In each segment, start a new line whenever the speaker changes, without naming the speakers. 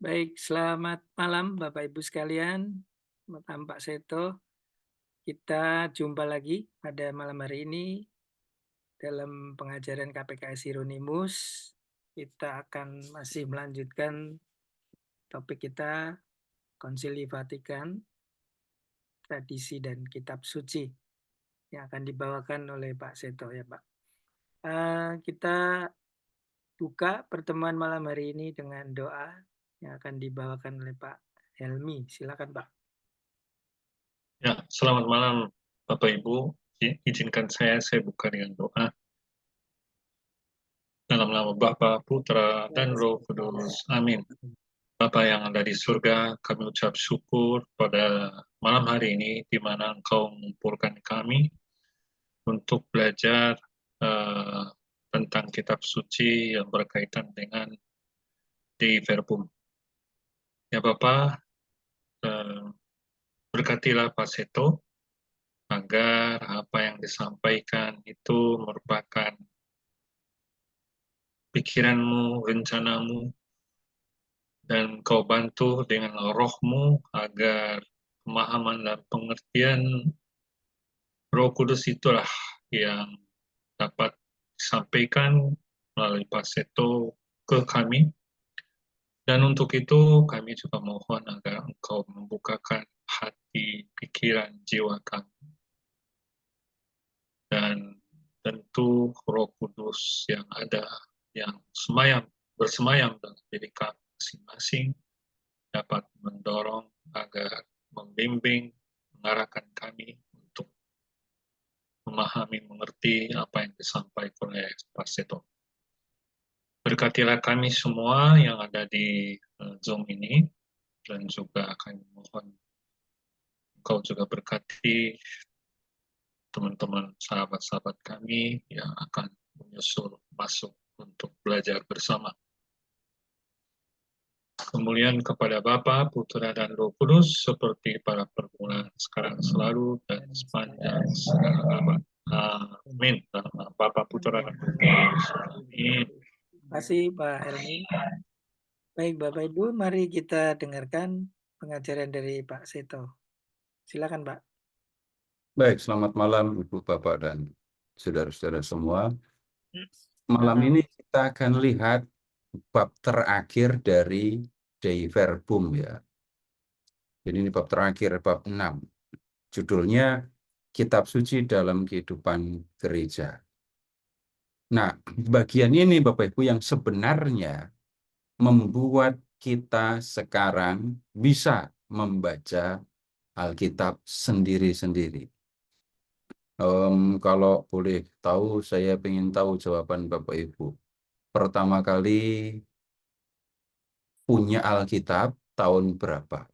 Baik, selamat malam Bapak Ibu sekalian. Malam Pak Seto. Kita jumpa lagi pada malam hari ini dalam pengajaran KPKS Hieronymus. Kita akan masih melanjutkan topik kita Konsili Vatikan, Tradisi dan Kitab Suci yang akan dibawakan oleh Pak Seto ya Pak. Kita buka pertemuan malam hari ini dengan doa yang akan dibawakan oleh Pak Helmi. Silakan Pak.
Ya, selamat malam Bapak Ibu. Izinkan saya buka dengan doa. Dalam nama Bapa, Putra, dan Roh Kudus. Amin. Bapa yang ada di surga, kami ucap syukur pada malam hari ini di mana Engkau mengumpulkan kami untuk belajar tentang kitab suci yang berkaitan dengan Dei Verbum. Ya Bapak, berkatilah Pak Seto agar apa yang disampaikan itu merupakan pikiranmu, rencanamu, dan kau bantu dengan rohmu agar pemahaman dan pengertian Roh Kudus itulah yang dapat disampaikan melalui Paseto ke kami. Dan untuk itu kami juga mohon agar Engkau membukakan hati, pikiran, jiwa kami. Dan tentu Roh Kudus yang ada, yang bersemayam dalam diri kami masing-masing, dapat mendorong agar membimbing, mengarahkan kami untuk memahami, mengerti apa yang disampaikan oleh Pak Seto. Berkatilah kami semua yang ada di Zoom ini, dan juga kami mohon Engkau juga berkati teman-teman sahabat-sahabat kami yang akan menyusul masuk untuk belajar bersama. Kemuliaan kepada Bapa, Putra, dan Roh Kudus, seperti pada permulaan, sekarang, selalu, dan sepanjang segala abad. Amin. Dalam nama Bapa, Putra, dan Roh Kudus. Amin.
Terima kasih Pak Helmi. Baik Bapak Ibu, mari kita dengarkan pengajaran dari Pak Seto. Silakan Pak.
Baik, selamat malam Ibu, Bapak, dan saudara-saudara semua. Malam ini kita akan lihat bab terakhir dari Dei Verbum ya. Jadi ini bab terakhir, bab 6. Judulnya Kitab Suci dalam Kehidupan Gereja. Nah, bagian ini Bapak Ibu yang sebenarnya membuat kita sekarang bisa membaca Alkitab sendiri-sendiri. Kalau boleh tahu, saya ingin tahu jawaban Bapak Ibu. Pertama kali punya Alkitab tahun berapa?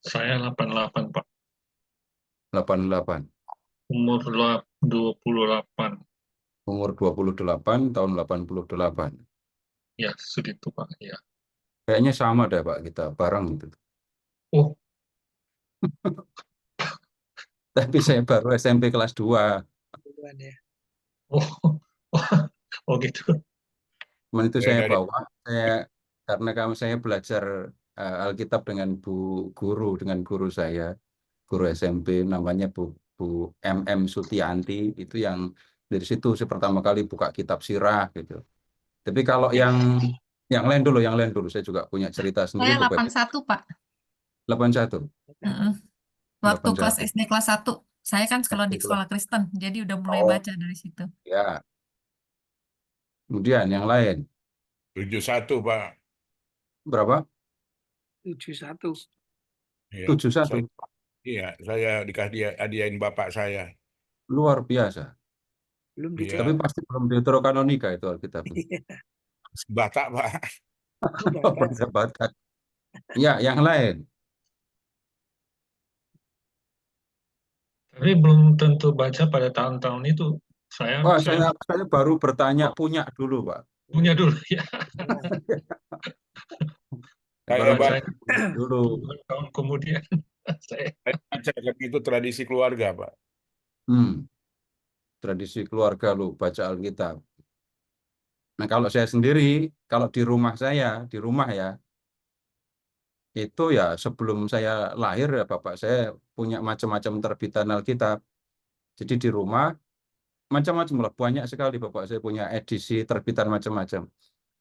Saya 88, Pak.
88.
Umur 28.
Umur 28, tahun 88.
Ya, segitu, Pak. Ya.
Kayaknya sama deh Pak, kita bareng gitu.
Oh,
Tapi saya baru SMP kelas 2.
Duluan ya.
oh, oh gitu.
Cuman itu
Ya,
saya
dari
bawa, karena saya belajar Alkitab dengan dengan guru saya, guru SMP namanya Bu MM Sutianti, itu yang dari situ saya pertama kali buka kitab sirah gitu. Tapi kalau yang lain dulu, saya juga punya cerita sendiri.
Saya 81, Pak.
81.
Waktu kelas
81.
SD kelas 1. Saya kan sekolah di sekolah Kristen, jadi udah mulai
Oh,
baca dari situ.
ya. Kemudian yang lain
71, Pak.
berapa?
71.
Iya,
71.
saya dikasih hadiahin bapak saya.
Luar biasa.
Belum
Iya,
Tapi
dicetak.
pasti belum Deuterokanonika itu Alkitab.
Batak, Pak.
Oh, bahasa Batak. Ya, yang lain.
Tapi belum tentu baca pada tahun-tahun itu.
Wah,
Saya
saya baru bertanya punya dulu, Pak.
punya dulu ya.
Saya
Baru
baca,
Bacanya
punya dulu.
2 tahun kemudian. Saya
itu tradisi keluarga, Pak.
Tradisi keluarga lu baca Alkitab. Nah, kalau saya sendiri, kalau di rumah ya, itu ya sebelum saya lahir ya bapak saya punya macam-macam terbitan Alkitab. Jadi di rumah macam-macam lah, banyak sekali bapak saya punya edisi terbitan macam-macam.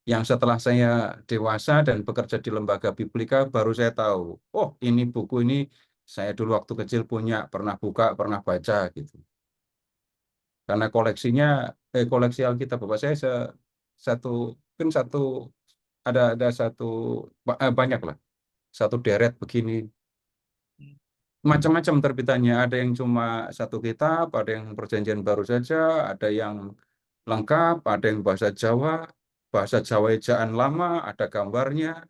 Yang setelah saya dewasa dan bekerja di lembaga Biblika, baru saya tahu, oh ini buku ini saya dulu waktu kecil punya, pernah buka, pernah baca gitu. Karena koleksi Alkitab bapak saya mungkin ada banyak lah, satu deret begini. Macam-macam terbitannya, ada yang cuma satu kitab, ada yang perjanjian baru saja, ada yang lengkap, ada yang bahasa Jawa ejaan lama, ada gambarnya,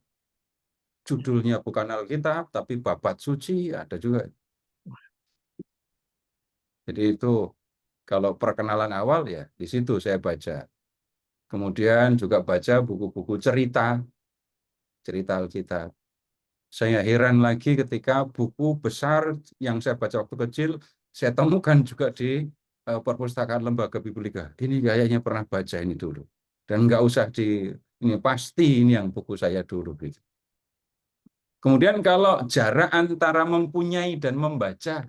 judulnya bukan Alkitab, tapi Babat Suci, ada juga. Jadi itu kalau perkenalan awal ya di situ saya baca. Kemudian juga baca buku-buku cerita Alkitab. Saya heran lagi ketika buku besar yang saya baca waktu kecil, saya temukan juga di perpustakaan lembaga Biblika. Ini kayaknya pernah baca ini dulu. Dan nggak usah ini pasti ini yang buku saya dulu. Gitu. Kemudian kalau jarak antara mempunyai dan membaca,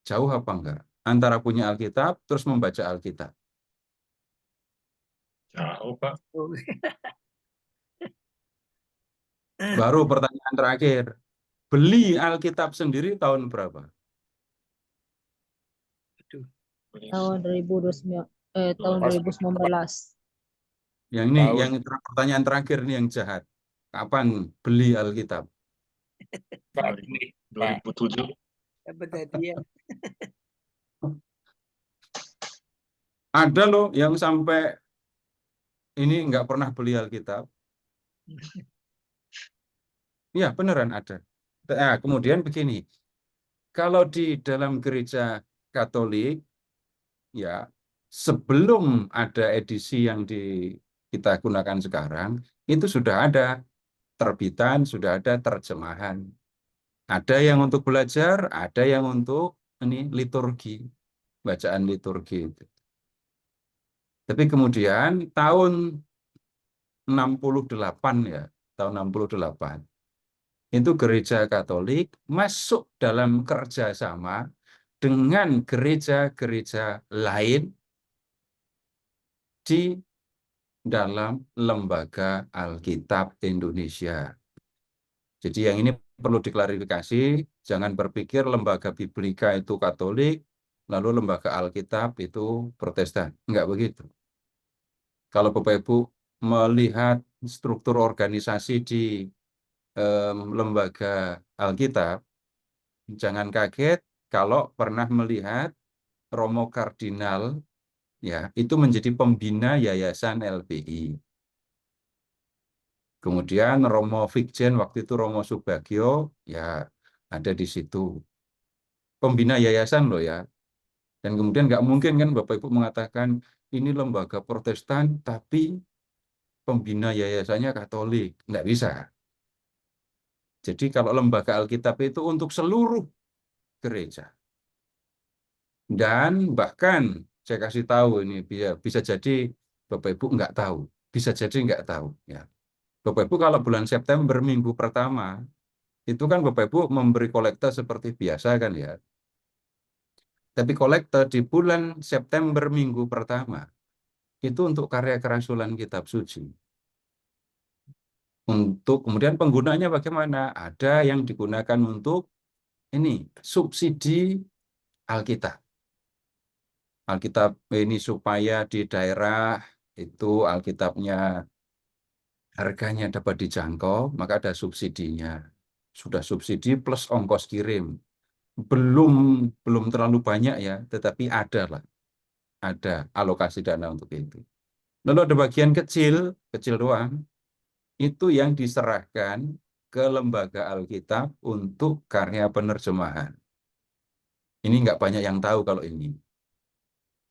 jauh apa enggak? Antara punya Alkitab, terus membaca Alkitab.
Jauh, Pak.
Baru pertanyaan terakhir. Beli Alkitab sendiri tahun berapa?
Tahun 2029, tahun 2019.
Yang ini, yang pertanyaan terakhir ini yang jahat. Kapan beli Alkitab?
2007.
Dapat hadiah.
Ada loh yang sampai ini nggak pernah beli Alkitab. Ya, beneran ada. Nah, kemudian begini, kalau di dalam gereja Katolik, ya sebelum ada edisi yang kita gunakan sekarang, itu sudah ada terbitan, sudah ada terjemahan. Ada yang untuk belajar, ada yang untuk ini liturgi, bacaan liturgi. Tapi kemudian tahun 68 ya, tahun 68, itu gereja Katolik masuk dalam kerjasama dengan gereja-gereja lain di dalam Lembaga Alkitab Indonesia. Jadi yang ini perlu diklarifikasi, jangan berpikir lembaga Biblika itu Katolik, lalu lembaga Alkitab itu Protestan. Enggak begitu. Kalau Bapak Ibu melihat struktur organisasi di lembaga Alkitab, jangan kaget kalau pernah melihat Romo Kardinal, ya itu menjadi pembina Yayasan LPI. Kemudian Romo Vikjen waktu itu Romo Subagio, ya ada di situ. Pembina yayasan loh ya. Dan kemudian nggak mungkin kan Bapak Ibu mengatakan ini lembaga Protestan tapi pembina yayasannya Katolik. Nggak bisa. Jadi kalau lembaga Alkitab itu untuk seluruh gereja. Dan bahkan saya kasih tahu ini bisa jadi Bapak Ibu nggak tahu. Bisa jadi nggak tahu. Ya. Bapak Ibu kalau bulan September minggu pertama, itu kan Bapak Ibu memberi kolekte seperti biasa kan ya. Tapi kolekte di bulan September minggu pertama, itu untuk karya kerasulan kitab suci. Untuk kemudian penggunanya bagaimana? Ada yang digunakan untuk ini, subsidi Alkitab. Alkitab ini supaya di daerah itu Alkitabnya harganya dapat dijangkau, maka ada subsidinya. Sudah subsidi plus ongkos kirim. Belum terlalu banyak ya, tetapi ada lah. Ada alokasi dana untuk itu. Lalu ada bagian kecil doang, itu yang diserahkan ke lembaga Alkitab untuk karya penerjemahan. Ini nggak banyak yang tahu kalau ini.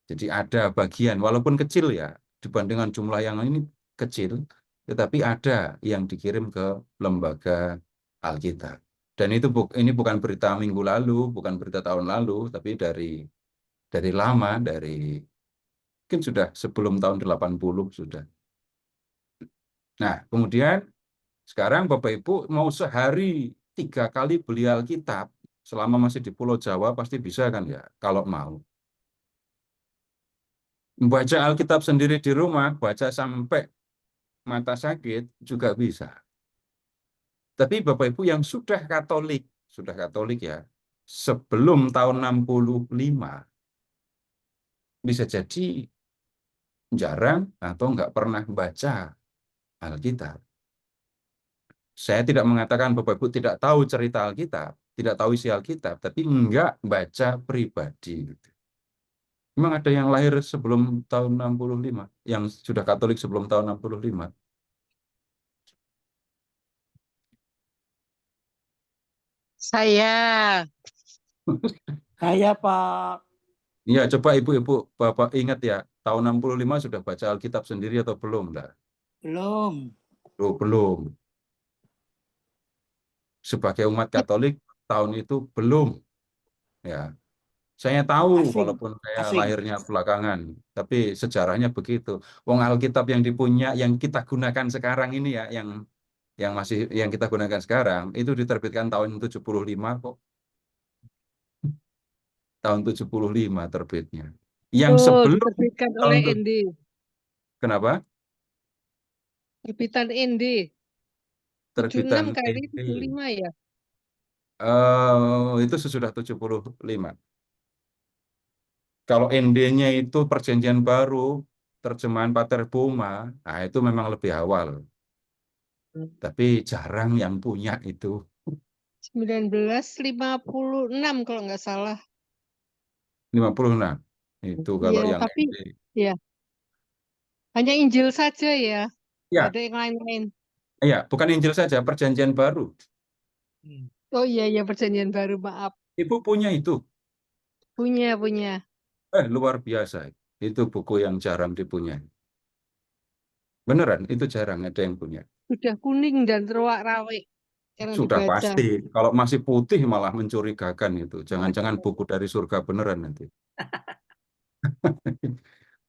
Jadi ada bagian, walaupun kecil ya, dibandingkan jumlah yang ini kecil, tetapi ada yang dikirim ke lembaga Alkitab. Dan ini bukan berita minggu lalu, bukan berita tahun lalu, tapi dari lama, dari Mungkin sudah sebelum tahun 80 sudah. Nah, kemudian sekarang Bapak Ibu mau sehari 3 kali beli Alkitab, selama masih di Pulau Jawa pasti bisa kan ya, kalau mau. Baca Alkitab sendiri di rumah, baca sampai mata sakit juga bisa. Tapi Bapak Ibu yang sudah Katolik ya, sebelum tahun 65, bisa jadi jarang atau nggak pernah baca Alkitab. Saya tidak mengatakan Bapak Ibu tidak tahu cerita Alkitab, tidak tahu isi Alkitab, tapi enggak baca pribadi. Memang ada yang lahir sebelum tahun 65, yang sudah Katolik sebelum tahun 65.
Saya.
Saya, Pak.
Iya, coba Ibu-ibu, Bapak ingat ya, tahun 65 sudah baca Alkitab sendiri atau belum?
Belum.
Oh, belum. Sebagai umat Katolik, tahun itu belum. Ya, saya tahu
Asing.
walaupun saya
Asing.
lahirnya belakangan, tapi sejarahnya begitu. Wong Alkitab yang yang kita gunakan sekarang ini ya, yang kita gunakan sekarang itu diterbitkan tahun 75 kok. Tahun 75 terbitnya. Yang sebelum
Diterbitkan
tahun
oleh ND.
Kenapa?
Terbitan ND. 76
Terbitan
kali
ND.
75 ya.
Itu sesudah 75. Kalau ND-nya itu Perjanjian Baru, terjemahan Pater Boma, nah itu memang lebih awal. Tapi jarang yang punya itu.
1956 kalau nggak salah.
56. Itu kalau
Iya,
yang
tapi
ND.
ya hanya Injil saja ya. Nggak
Ya,
ada yang lain-lain.
iya, bukan Injil saja, Perjanjian Baru.
Oh iya, ya Perjanjian Baru, maaf.
Ibu punya itu.
Punya.
Luar biasa. Itu buku yang jarang dipunyai. Beneran, itu jarang ada yang punya.
Sudah kuning dan teruak-rawik. Jarang
Sudah
dibaca.
pasti. Kalau masih putih malah mencurigakan itu. Jangan-jangan buku dari surga beneran nanti.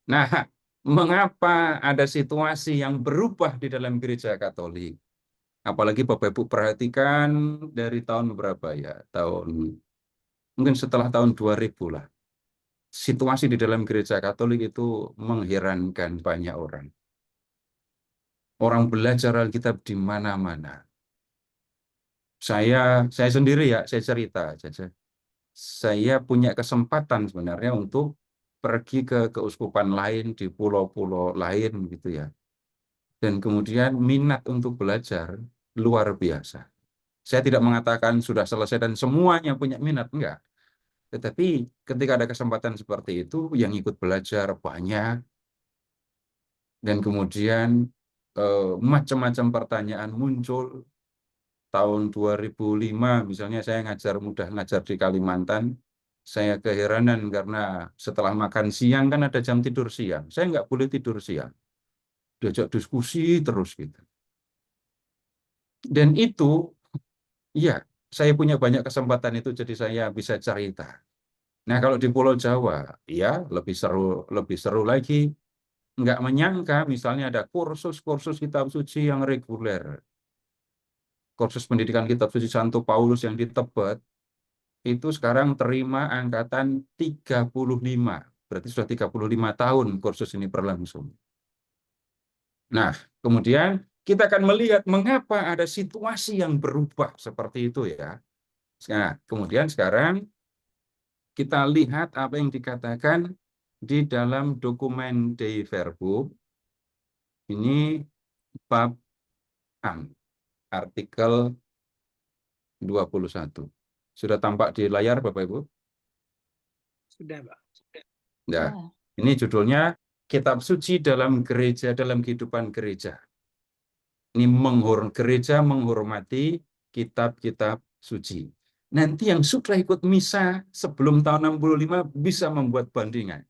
Nah, mengapa ada situasi yang berubah di dalam gereja Katolik? Apalagi Bapak Ibu perhatikan dari tahun berapa ya? Mungkin setelah tahun 2000 lah. Situasi di dalam gereja Katolik itu mengherankan banyak orang. Orang belajar Alkitab di mana-mana. Saya sendiri ya, saya cerita saja. Saya punya kesempatan sebenarnya untuk pergi ke keuskupan lain di pulau-pulau lain gitu ya. Dan kemudian minat untuk belajar luar biasa. Saya tidak mengatakan sudah selesai dan semuanya punya minat, enggak. Tetapi ketika ada kesempatan seperti itu, yang ikut belajar banyak. Dan kemudian macam-macam pertanyaan muncul. Tahun 2005 misalnya saya mudah ngajar di Kalimantan, saya keheranan karena setelah makan siang kan ada jam tidur siang. Saya nggak boleh tidur siang. Diajak diskusi terus gitu. Dan itu, ya, saya punya banyak kesempatan itu jadi saya bisa cerita. Nah kalau di Pulau Jawa, ya lebih seru lagi. Nggak menyangka misalnya ada kursus-kursus kitab suci yang reguler. Kursus pendidikan kitab suci Santo Paulus yang di Tebet, itu sekarang terima angkatan 35. Berarti sudah 35 tahun kursus ini berlangsung. Nah, kemudian kita akan melihat mengapa ada situasi yang berubah seperti itu ya. Nah, kemudian sekarang kita lihat apa yang dikatakan di dalam dokumen Dei Verbum. Ini bab 6, artikel 21. Sudah tampak di layar Bapak Ibu?
Sudah, Pak.
Nah, ini judulnya Kitab Suci dalam Gereja, dalam Kehidupan Gereja. Ini gereja menghormati kitab-kitab suci. Nanti yang sudah ikut misa sebelum tahun 65 bisa membuat bandingan.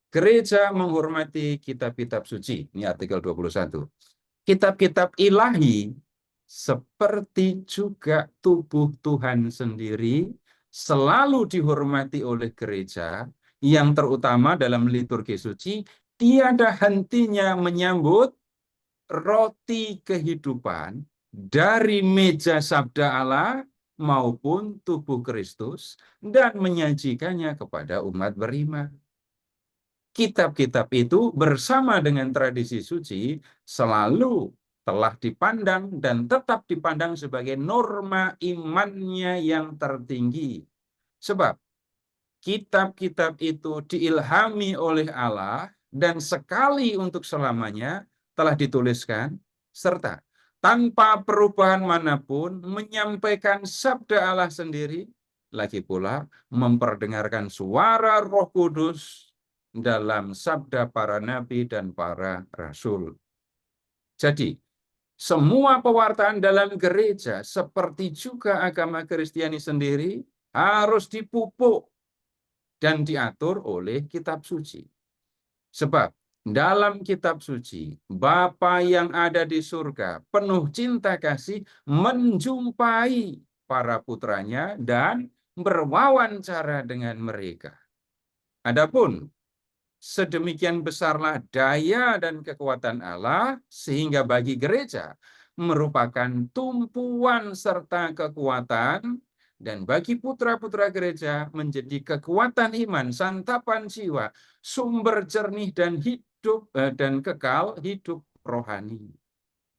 Gereja menghormati kitab-kitab suci. Ini artikel 21. Kitab-kitab ilahi seperti juga tubuh Tuhan sendiri selalu dihormati oleh gereja yang terutama dalam liturgi suci, tiada hentinya menyambut roti kehidupan dari meja sabda Allah maupun tubuh Kristus dan menyajikannya kepada umat beriman. Kitab-kitab itu bersama dengan tradisi suci selalu telah dipandang dan tetap dipandang sebagai norma imannya yang tertinggi. Sebab kitab-kitab itu diilhami oleh Allah dan sekali untuk selamanya telah dituliskan, serta tanpa perubahan manapun menyampaikan sabda Allah sendiri, lagi pula memperdengarkan suara Roh Kudus dalam sabda para nabi dan para rasul. Jadi, semua pewartaan dalam gereja, seperti juga agama Kristiani sendiri, harus dipupuk dan diatur oleh kitab suci. Sebab dalam kitab suci, Bapa yang ada di surga penuh cinta kasih menjumpai para putranya dan berwawancara dengan mereka. Adapun sedemikian besarlah daya dan kekuatan Allah sehingga bagi gereja merupakan tumpuan serta kekuatan, dan bagi putra-putra gereja menjadi kekuatan iman, santapan jiwa, sumber jernih dan hidup dan kekal hidup rohani.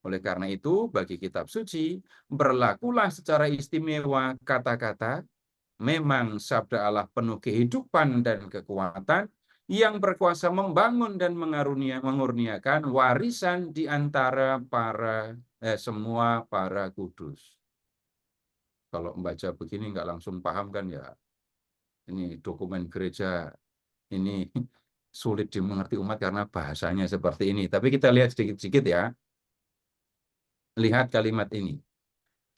Oleh karena itu, bagi kitab suci berlakulah secara istimewa kata-kata, memang sabda Allah penuh kehidupan dan kekuatan yang berkuasa membangun dan mengurniakan warisan di antara semua para kudus. Kalau membaca begini nggak langsung paham kan ya, ini dokumen gereja ini sulit dimengerti umat karena bahasanya seperti ini. Tapi kita lihat sedikit-sedikit ya. Lihat kalimat ini.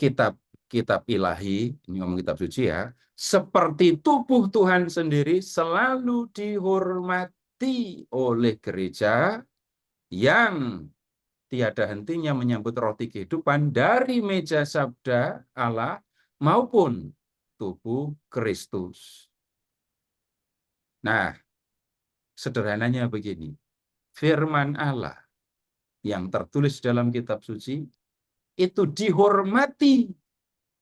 Kitab ilahi, ini ngomong kitab suci ya, seperti tubuh Tuhan sendiri selalu dihormati oleh gereja yang tiada hentinya menyambut roti kehidupan dari meja sabda Allah maupun tubuh Kristus. Nah, sederhananya begini, firman Allah yang tertulis dalam kitab suci itu dihormati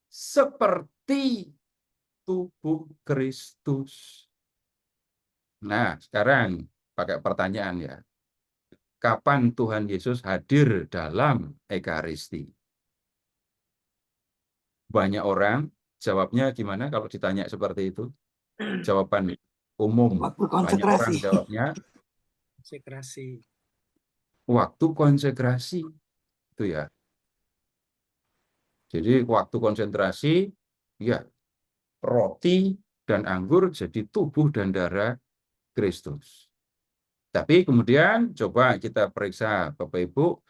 seperti tubuh Kristus. Nah, sekarang pakai pertanyaan ya. Kapan Tuhan Yesus hadir dalam Ekaristi? Banyak orang jawabnya gimana kalau ditanya seperti itu? Jawaban umum.
Waktu
Banyak orang
konsekrasi.
jawabnya
Konsekrasi.
waktu konsekrasi. Itu ya. Jadi waktu konsentrasi, ya roti dan anggur jadi tubuh dan darah Kristus. Tapi kemudian coba kita periksa Bapak Ibu,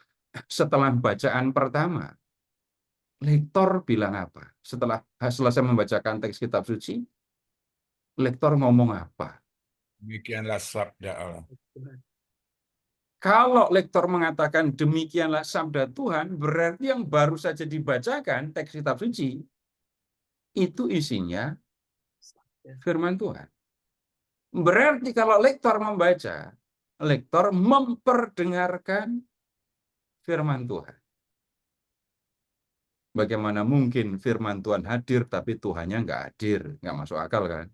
setelah bacaan pertama, lektor bilang apa? Setelah selesai membacakan teks kitab suci, lektor ngomong apa?
Demikianlah sabda Allah.
Kalau lektor mengatakan demikianlah sabda Tuhan, berarti yang baru saja dibacakan teks kitab suci, itu isinya firman Tuhan. Berarti kalau lektor membaca, lektor memperdengarkan firman Tuhan. Bagaimana mungkin firman Tuhan hadir, tapi Tuhannya nggak hadir? Nggak masuk akal kan?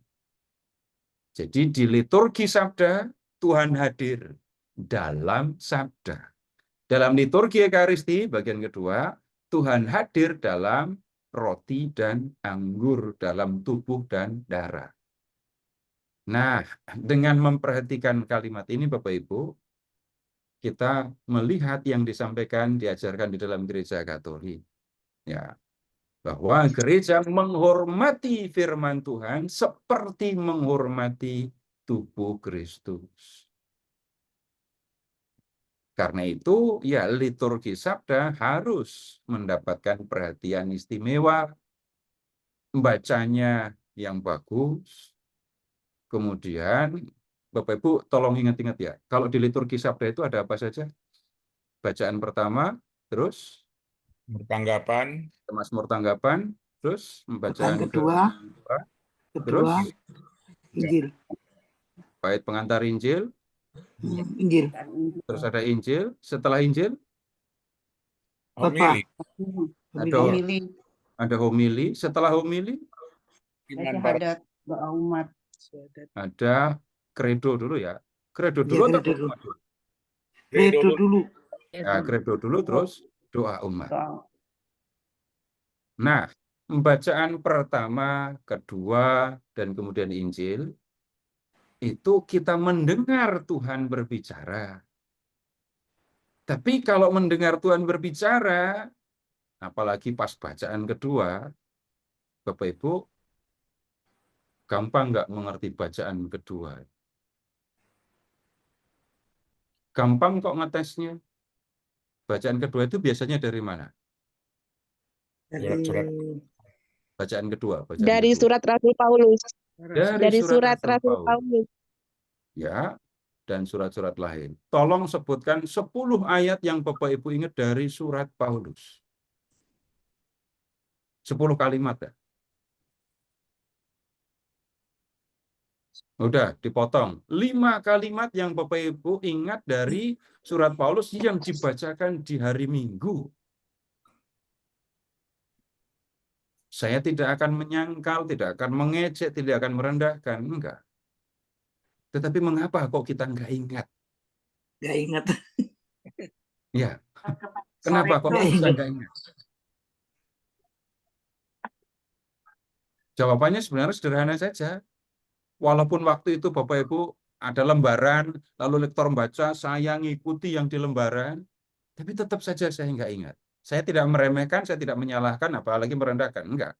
Jadi di liturgi sabda, Tuhan hadir dalam sabda. Dalam liturgi Ekaristi, bagian kedua, Tuhan hadir dalam roti dan anggur, dalam tubuh dan darah. Nah, dengan memperhatikan kalimat ini, Bapak Ibu, kita melihat yang disampaikan, diajarkan di dalam gereja Katolik. Ya, bahwa gereja menghormati firman Tuhan seperti menghormati tubuh Kristus. Karena itu, ya liturgi sabda harus mendapatkan perhatian istimewa, bacanya yang bagus. Kemudian, Bapak Ibu tolong ingat-ingat ya, kalau di liturgi sabda itu ada apa saja? Bacaan pertama, terus
Tanggapan,
Mazmur tanggapan, terus
Bacaan
bacaan
kedua,
terus
Injil.
bait pengantar Injil,
Injil.
terus ada Injil, setelah Injil
Homili.
ada ada homili, setelah homili
Iman para
Doa umat.
ada kredo dulu ya. Kredo
Iya,
dulu atau
kredo
doa
dulu.
umat dulu?
Kredo dulu.
Nah, kredo dulu terus doa umat.
Doa.
Nah, bacaan pertama, kedua, dan kemudian Injil, itu kita mendengar Tuhan berbicara. Tapi kalau mendengar Tuhan berbicara, apalagi pas bacaan kedua, Bapak Ibu, gampang nggak mengerti bacaan kedua? Gampang kok ngetesnya. Bacaan kedua itu biasanya dari mana?
Surat-surat.
Bacaan kedua. Bacaan
Dari
kedua.
surat Rasul Paulus.
Dari
surat
Rasul
Rasul
Paulus.
Paulus.
Ya, dan surat-surat lain. Tolong sebutkan 10 ayat yang Bapak Ibu ingat dari surat Paulus. 10 kalimat ya. Udah dipotong. 5 kalimat yang Bapak Ibu ingat dari surat Paulus yang dibacakan di hari Minggu. Saya tidak akan menyangkal, tidak akan mengejek, tidak akan merendahkan. Enggak. Tetapi mengapa kok kita enggak ingat?
Gak ingat.
Ya. Kenapa kok
Nggak
kita
ingat.
enggak ingat? Jawabannya sebenarnya sederhana saja. Walaupun waktu itu Bapak Ibu ada lembaran, lalu lektor membaca, saya ngikuti yang di lembaran, tapi tetap saja saya nggak ingat. Saya tidak meremehkan, saya tidak menyalahkan, apalagi merendahkan. Enggak.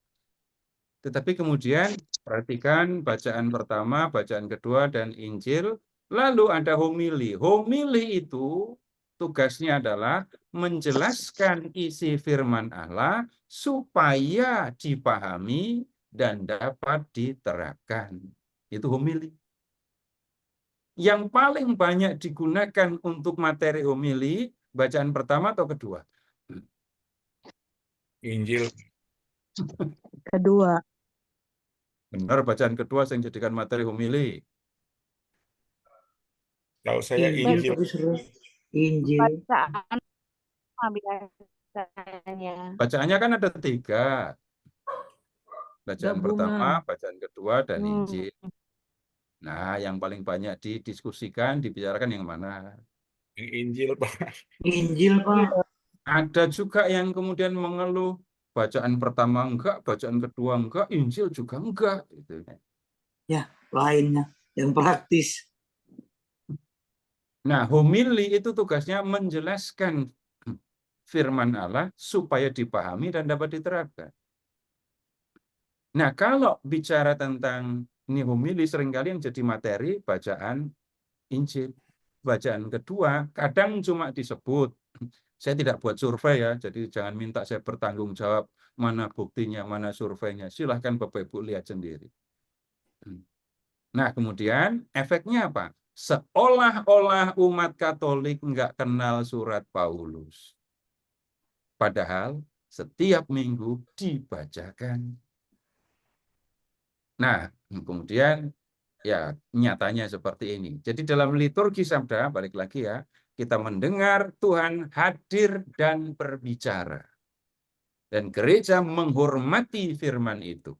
Tetapi kemudian perhatikan bacaan pertama, bacaan kedua, dan Injil. Lalu ada homili. Homili itu tugasnya adalah menjelaskan isi firman Allah supaya dipahami dan dapat diterapkan. Itu homili. Yang paling banyak digunakan untuk materi homili, bacaan pertama atau kedua?
Injil.
Kedua.
Benar, bacaan kedua yang dijadikan materi homili.
Kalau saya
Injil,
Injil.
tapi seru. Injil.
Bacaan biasanya.
Bacaannya kan ada 3. Bacaan pertama,
Gabungan.
bacaan kedua, dan Injil. Nah, yang paling banyak didiskusikan, dibicarakan yang mana?
Injil, Pak.
Injil, Pak.
Ada juga yang kemudian mengeluh, bacaan pertama enggak, bacaan kedua enggak, Injil juga enggak. Gitu.
Ya, lainnya. Yang praktis.
Nah, homili itu tugasnya menjelaskan firman Allah supaya dipahami dan dapat diterapkan. Nah, kalau bicara tentang ini homili, seringkali yang jadi materi bacaan Injil. Bacaan kedua kadang cuma disebut. Saya tidak buat survei ya, jadi jangan minta saya bertanggung jawab mana buktinya, mana surveinya. Silahkan Bapak Ibu lihat sendiri. Nah, kemudian efeknya apa? Seolah-olah umat Katolik nggak kenal surat Paulus. Padahal setiap minggu dibacakan. Nah, kemudian ya nyatanya seperti ini. Jadi dalam liturgi sabda, balik lagi ya, kita mendengar Tuhan hadir dan berbicara. Dan gereja menghormati firman itu.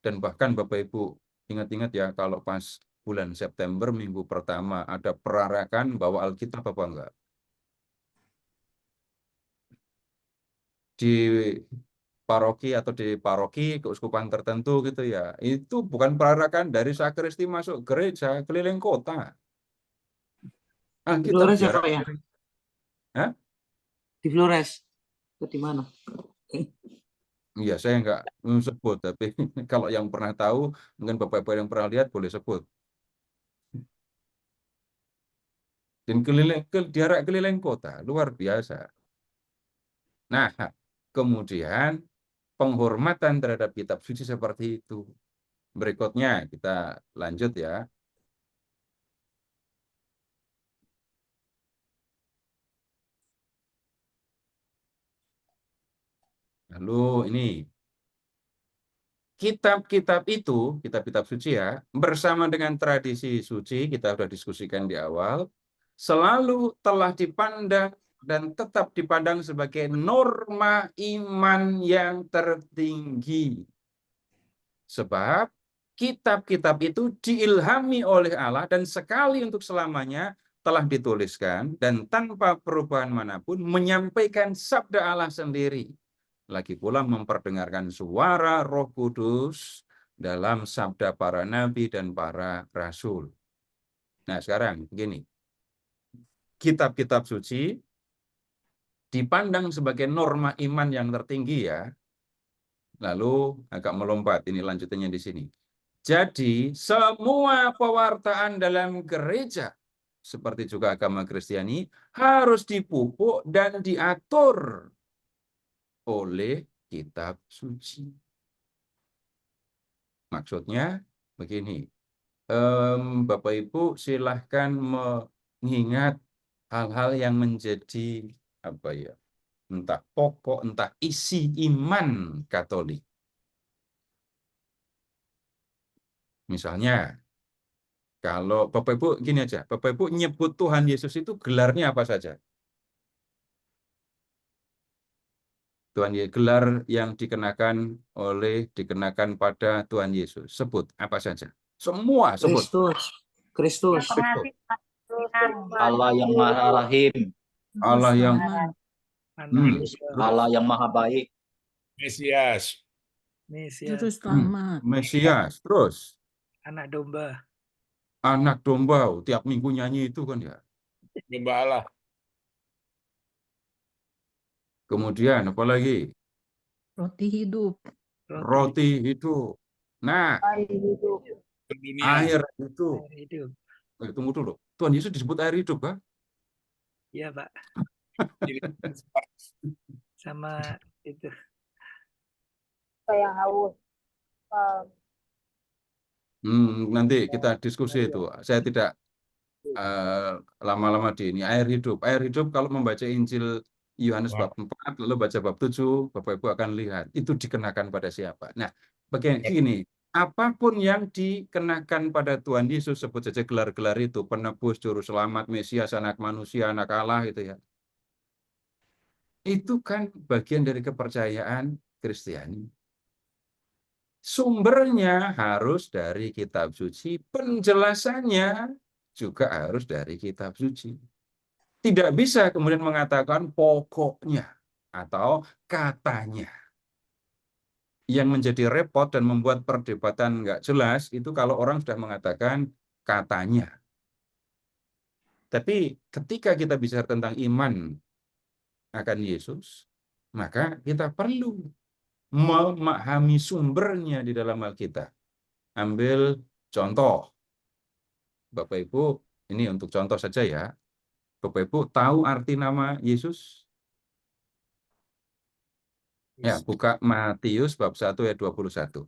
Dan bahkan Bapak Ibu, ingat-ingat ya, kalau pas bulan September minggu pertama ada perarakan bawa Alkitab apa enggak? Di paroki atau di paroki keuskupan tertentu gitu ya. Itu bukan perarakan dari sakristi masuk gereja keliling kota.
Di
Alkitab
Flores ya,
jarak.
Pak, ya?
Hah?
Di Flores. Atau di mana?
Iya, saya nggak sebut, tapi kalau yang pernah tahu, mungkin Bapak-Bapak yang pernah lihat boleh sebut. Dan jarak keliling kota, luar biasa. Nah, kemudian penghormatan terhadap kitab suci seperti itu. Berikutnya kita lanjut ya. Lalu ini, kitab-kitab itu, kitab-kitab suci ya, bersama dengan tradisi suci, kita sudah diskusikan di awal, selalu telah dipandang dan tetap dipandang sebagai norma iman yang tertinggi. Sebab kitab-kitab itu diilhami oleh Allah dan sekali untuk selamanya telah dituliskan dan tanpa perubahan manapun menyampaikan sabda Allah sendiri. Lagi pula memperdengarkan suara Roh Kudus dalam sabda para nabi dan para rasul. Nah, sekarang begini. Kitab-kitab suci dipandang sebagai norma iman yang tertinggi ya. Lalu agak melompat, ini lanjutannya di sini. Jadi, semua pewartaan dalam gereja seperti juga agama Kristiani harus dipupuk dan diatur oleh kitab suci. Maksudnya begini, Bapak Ibu silahkan mengingat hal-hal yang menjadi apa ya, entah pokok, entah isi iman Katolik. Misalnya, kalau Bapak Ibu gini aja, Bapak Ibu nyebut Tuhan Yesus itu gelarnya apa saja? Tuhan Yesus, gelar yang dikenakan pada Tuhan Yesus. Sebut apa saja? Semua sebut.
Kristus.
Allah yang Maha Rahim.
Allah yang
Allah yang Maha Baik.
Mesias.
Juru selamat.
Mesias. Terus
Anak domba.
anak domba. Tiap minggu nyanyi itu kan ya.
Domba Allah.
Kemudian apa lagi?
Roti hidup.
Roti hidup. Nah,
Air hidup.
air itu.
Air hidup.
Tunggu dulu. Tuhan Yesus disebut air hidup, Pak?
Iya, Pak. Sama itu.
Kayak haus.
Nanti kita diskusi itu. Saya tidak lama-lama di ini. Air hidup. Air hidup kalau membaca Injil Yohanes bab 4, lalu baca bab 7, Bapak Ibu akan lihat. Itu dikenakan pada siapa. Nah, begini. Apapun yang dikenakan pada Tuhan Yesus, sebut saja gelar-gelar itu, penebus, juru selamat, Mesias, anak manusia, anak Allah, gitu ya. Itu kan bagian dari kepercayaan Kristiani. Sumbernya harus dari kitab suci, penjelasannya juga harus dari kitab suci. Tidak bisa kemudian mengatakan pokoknya atau katanya. Yang menjadi repot dan membuat perdebatan nggak jelas itu kalau orang sudah mengatakan katanya. Tapi ketika kita bicara tentang iman akan Yesus, maka kita perlu memahami sumbernya di dalam Alkitab. Ambil contoh. Bapak Ibu, ini untuk contoh saja ya. Bapak Ibu tahu arti nama Yesus? Ya, buka Matius bab 1 ayat 21.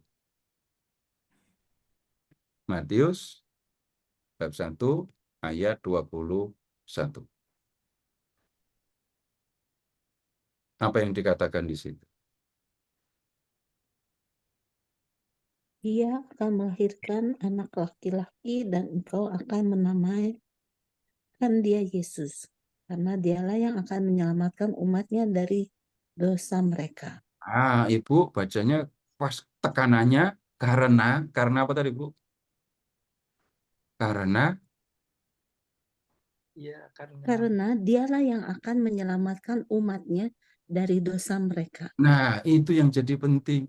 Matius bab 1 ayat 21. Apa yang dikatakan di situ?
Ia akan melahirkan anak laki-laki dan engkau akan menamaikan dia Yesus. Karena dialah yang akan menyelamatkan umatnya dari dosa mereka.
Ibu bacanya pas tekanannya karena apa tadi, Bu?
Karena dialah yang akan menyelamatkan umatnya dari dosa mereka.
Nah, itu yang jadi penting.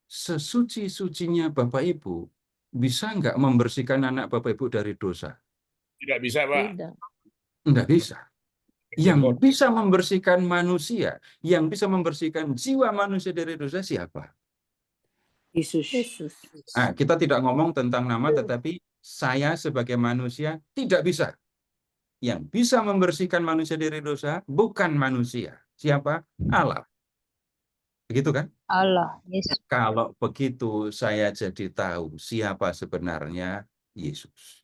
Sesuci-sucinya Bapak Ibu, bisa nggak membersihkan anak Bapak Ibu dari dosa?
Tidak bisa, Pak.
Tidak bisa. Yang bisa membersihkan manusia, yang bisa membersihkan jiwa manusia dari dosa siapa?
Yesus.
Kita tidak ngomong tentang nama, tetapi saya sebagai manusia tidak bisa. Yang bisa membersihkan manusia dari dosa bukan manusia. Siapa? Allah. Begitu kan?
Allah. Yesus.
Kalau begitu saya jadi tahu siapa sebenarnya Yesus.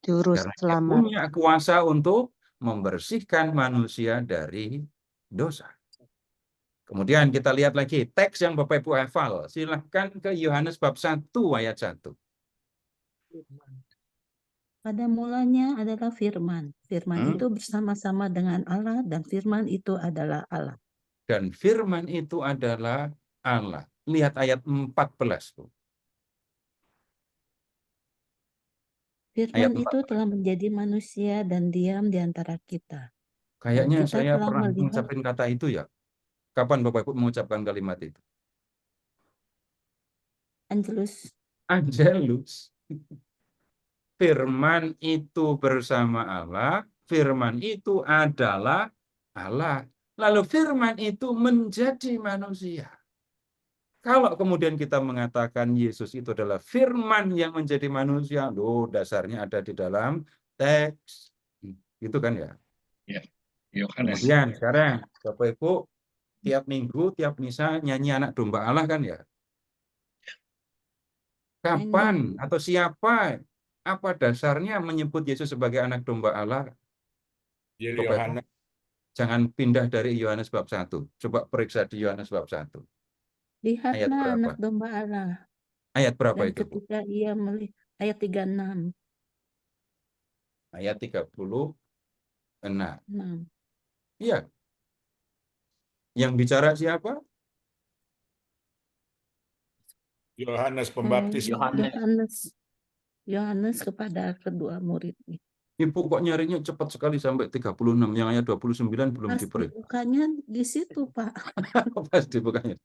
Juru
Karena dia
selamat.
punya kuasa untuk membersihkan manusia dari dosa. Kemudian kita lihat lagi teks yang Bapak Ibu hafal. Silahkan ke Yohanes bab 1 ayat 1.
Pada mulanya adalah firman. Firman itu bersama-sama dengan Allah dan firman itu adalah Allah.
Dan firman itu adalah Allah. Lihat ayat 14, Bu. Ayat
Firman itu
14.
telah menjadi manusia dan diam di antara kita.
Kayaknya
Kita
saya
telah
pernah
melihat
mengucapkan kata itu ya. Kapan Bapak Ibu mengucapkan kalimat itu?
Angelus.
Angelus. Firman itu bersama Allah, firman itu adalah Allah. Lalu firman itu menjadi manusia. Kalau kemudian kita mengatakan Yesus itu adalah firman yang menjadi manusia, loh dasarnya ada di dalam teks. Gitu kan ya?
Ya, Yohanes.
Kemudian sekarang Bapak Ibu tiap minggu, tiap misa nyanyi anak domba Allah kan ya? Kapan atau siapa? Apa dasarnya menyebut Yesus sebagai anak domba Allah?
Injil
Bapak Ibu,
Yohanes.
jangan pindah dari Yohanes bab 1. Coba periksa di Yohanes bab 1. Ayat
Lihatlah
berapa?
anak domba Allah.
Ayat berapa
Dan
itu, Bu?
ketika ia melihat ayat 36.
Ayat 36.
6.
Iya. Yang bicara siapa?
Yohanes Pembaptis.
Yohanes kepada kedua muridnya.
Ibu kok nyarinya cepat sekali sampai 36. Yang ayat 29 belum
Pas
diperiksa.
dibukanya di situ, Pak.
Pas dibukanya.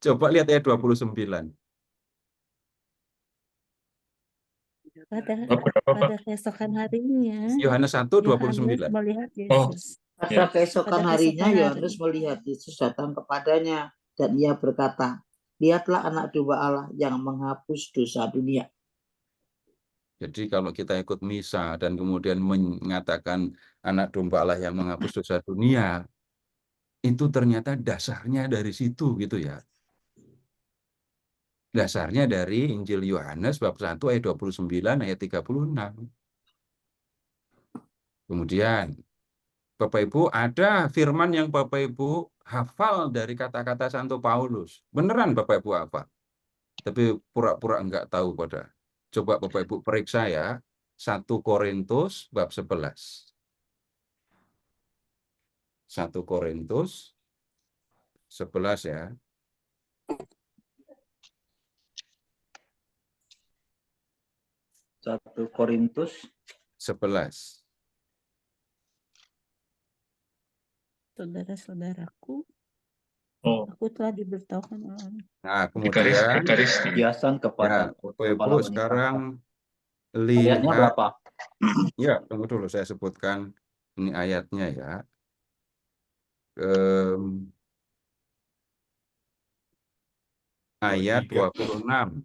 Coba lihat ayat 29.
Pada keesokan harinya,
Yohanes 1,
Yohanes
29.
melihat Yesus.
Pada keesokan
Pada
harinya
keesokan
Yohanes melihat Yesus datang kepadanya dan ia berkata, lihatlah anak domba Allah yang menghapus dosa dunia.
Jadi kalau kita ikut misa dan kemudian mengatakan anak domba Allah yang menghapus dosa dunia, itu ternyata dasarnya dari situ gitu ya. Dasarnya dari Injil Yohanes bab 1 ayat 29 ayat 36. Kemudian Bapak Ibu ada firman yang Bapak Ibu hafal dari kata-kata Santo Paulus. Beneran Bapak Ibu hafal. Tapi pura-pura enggak tahu pada. Coba Bapak Ibu periksa ya. 1 Korintus bab 11. 1 Korintus 11 ya.
1 Korintus
11.
Saudara-saudaraku,
Oh,
aku telah diberitahukan Allah.
Nah, kemudian
biasan kepada
ya, Bapak Ibu sekarang
ayatnya
lihat.
berapa?
Ya, tunggu dulu saya sebutkan ini ayatnya ya. Ayat 26.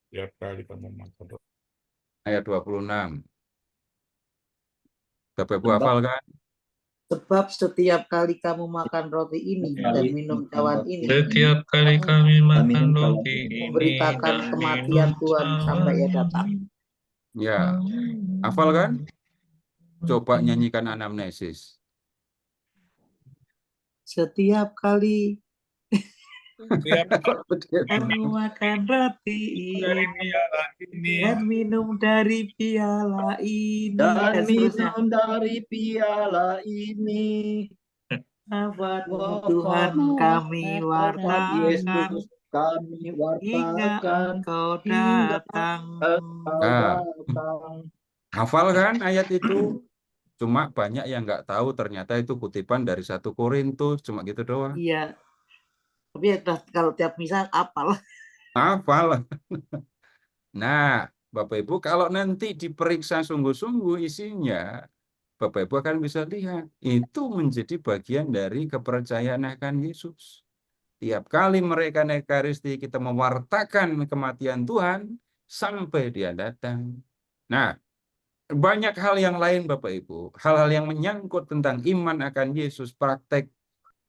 Tiap kali kamu makan.
Ayat 26. Bapak Ibu hafal kan?
Sebab setiap kali kamu makan roti ini dan minum cawan ini,
setiap kali kami makan roti ini
memberitakan
dan
kematian
minum
Tuhan sampai ia datang.
Ya, hafal kan? Coba nyanyikan anamnesis.
Setiap kali
Tiap
kamu makan roti ini dan minum dari piala ini dan seterusnya.
minum dari piala ini.
Apa
Wafat
Tuhan kami wartakan
Yesus kami
hingga
wartakan
Engkau
hingga
datang.
Engkau datang.
Hafal kan ayat itu? Cuma banyak yang nggak tahu ternyata itu kutipan dari 1 Korintus. Cuma gitu doang.
Iya. Tapi ya, kalau tiap misa apalah.
Hafal. Nah, Bapak Ibu kalau nanti diperiksa sungguh-sungguh isinya, Bapak Ibu akan bisa lihat itu menjadi bagian dari kepercayaan akan Yesus. Tiap kali mereka naik Ekaristi kita mewartakan kematian Tuhan sampai Dia datang. Nah, banyak hal yang lain Bapak Ibu, hal-hal yang menyangkut tentang iman akan Yesus, praktek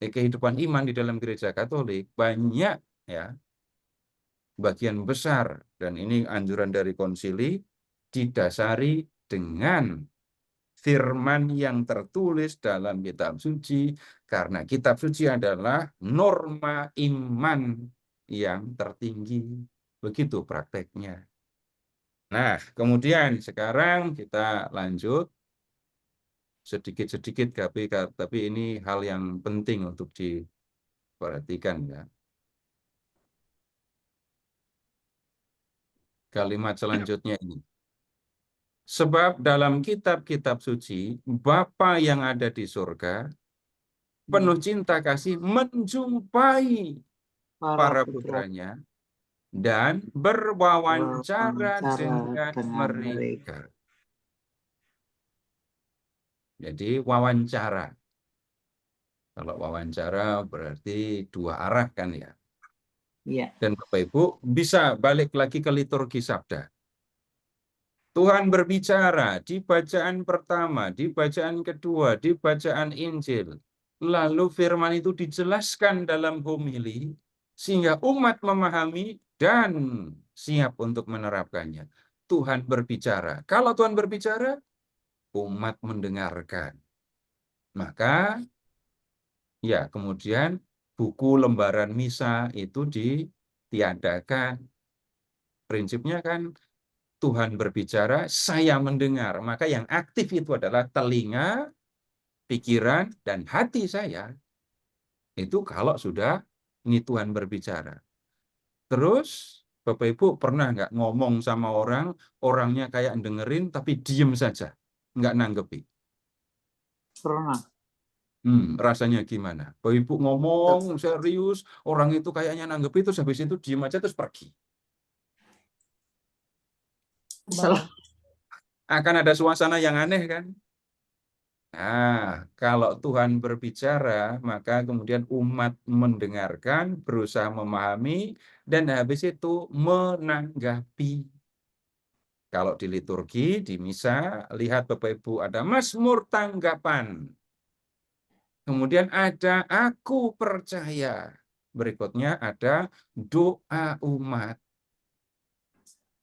kehidupan iman di dalam gereja Katolik banyak ya. Bagian besar dan ini anjuran dari konsili didasari dengan firman yang tertulis dalam kitab suci, karena kitab suci adalah norma iman yang tertinggi. Begitu prakteknya. Nah, kemudian sekarang kita lanjut sedikit-sedikit, tapi ini hal yang penting untuk diperhatikan ya. Kalimat selanjutnya ini. Sebab dalam kitab-kitab suci, Bapa yang ada di surga, penuh cinta kasih, menjumpai para putranya dan berwawancara dengan mereka. Jadi wawancara. Kalau wawancara berarti dua arah kan ya.
Iya.
Dan Bapak Ibu bisa balik lagi ke liturgi sabda. Tuhan berbicara di bacaan pertama, di bacaan kedua, di bacaan Injil. Lalu firman itu dijelaskan dalam homili, sehingga umat memahami dan siap untuk menerapkannya. Tuhan berbicara. Kalau Tuhan berbicara, umat mendengarkan. Maka, ya kemudian buku lembaran misa itu ditiadakan. Prinsipnya kan, Tuhan berbicara, saya mendengar. Maka yang aktif itu adalah telinga, pikiran, dan hati saya. Itu kalau sudah ini Tuhan berbicara. Terus, Bapak Ibu pernah nggak ngomong sama orang, orangnya kayak dengerin, tapi diem saja, nggak nanggepi?
Pernah.
Rasanya gimana? Bapak Ibu ngomong serius, orang itu kayaknya nanggepi, terus habis itu diem aja, terus pergi.
Salah.
Akan ada suasana yang aneh kan? Nah, kalau Tuhan berbicara, maka kemudian umat mendengarkan, berusaha memahami, dan habis itu menanggapi. Kalau di liturgi, di misa, lihat Bapak Ibu ada Mazmur tanggapan. Kemudian ada aku percaya. Berikutnya ada doa umat.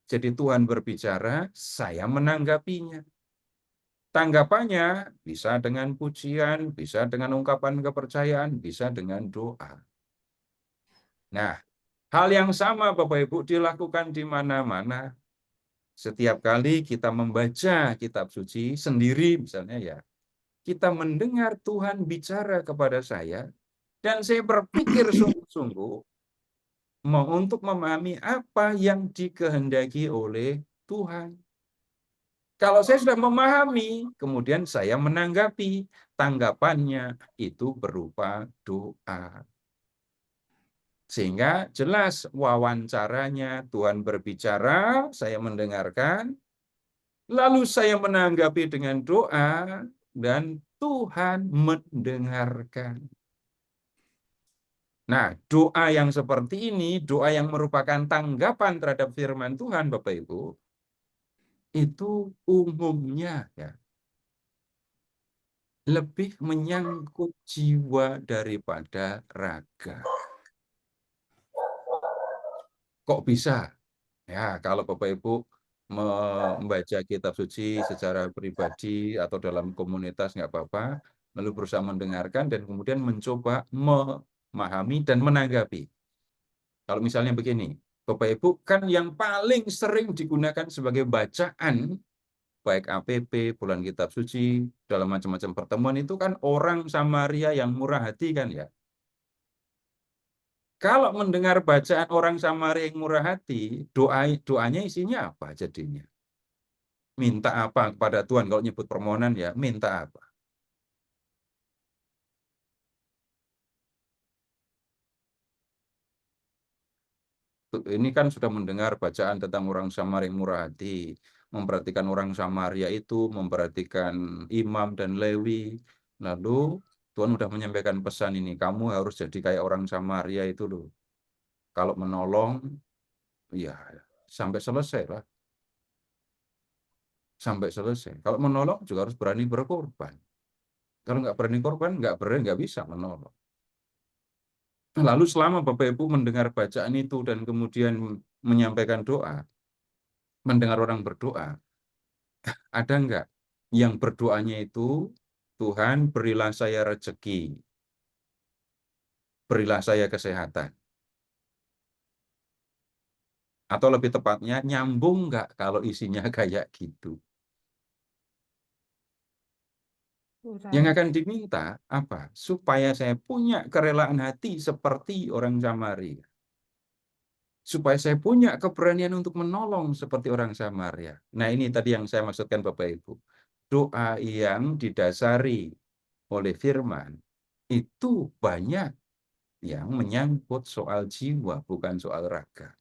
Jadi Tuhan berbicara, saya menanggapinya. Tanggapannya bisa dengan pujian, bisa dengan ungkapan kepercayaan, bisa dengan doa. Nah, hal yang sama Bapak Ibu dilakukan di mana-mana. Setiap kali kita membaca kitab suci sendiri misalnya ya, kita mendengar Tuhan bicara kepada saya, dan saya berpikir sungguh-sungguh untuk memahami apa yang dikehendaki oleh Tuhan. Kalau saya sudah memahami, kemudian saya menanggapi, tanggapannya itu berupa doa. Sehingga jelas wawancaranya, Tuhan berbicara, saya mendengarkan, lalu saya menanggapi dengan doa, dan Tuhan mendengarkan. Nah, doa yang seperti ini, doa yang merupakan tanggapan terhadap firman Tuhan, Bapak Ibu, itu umumnya ya lebih menyangkut jiwa daripada raga. Kok bisa? Ya, kalau Bapak Ibu membaca kitab suci secara pribadi atau dalam komunitas nggak apa-apa, lalu berusaha mendengarkan dan kemudian mencoba memahami dan menanggapi. Kalau misalnya begini, Bapak Ibu kan yang paling sering digunakan sebagai bacaan, baik APP, bulan kitab suci, dalam macam-macam pertemuan itu kan orang Samaria yang murah hati kan ya. Kalau mendengar bacaan orang Samaria yang murah hati, doanya isinya apa jadinya? Minta apa kepada Tuhan? Kalau nyebut permohonan ya, minta apa? Ini kan sudah mendengar bacaan tentang orang Samaria yang murah hati, memperhatikan orang Samaria itu, memperhatikan imam dan Lewi. Lalu Tuhan sudah menyampaikan pesan ini, kamu harus jadi kayak orang Samaria itu loh. Kalau menolong, ya sampai selesai lah. Sampai selesai. Kalau menolong juga harus berani berkorban. Kalau nggak berani korban, nggak bisa menolong. Lalu selama Bapak Ibu mendengar bacaan itu dan kemudian menyampaikan doa, mendengar orang berdoa, ada nggak Yang berdoanya itu, Tuhan berilah saya rezeki, berilah saya kesehatan. Atau lebih tepatnya, nyambung nggak kalau isinya kayak gitu? Yang akan diminta apa? Supaya saya punya kerelaan hati seperti orang Samaria. Supaya saya punya keberanian untuk menolong seperti orang Samaria. Nah, ini tadi yang saya maksudkan Bapak Ibu. Doa yang didasari oleh firman itu banyak yang menyangkut soal jiwa, bukan soal raga.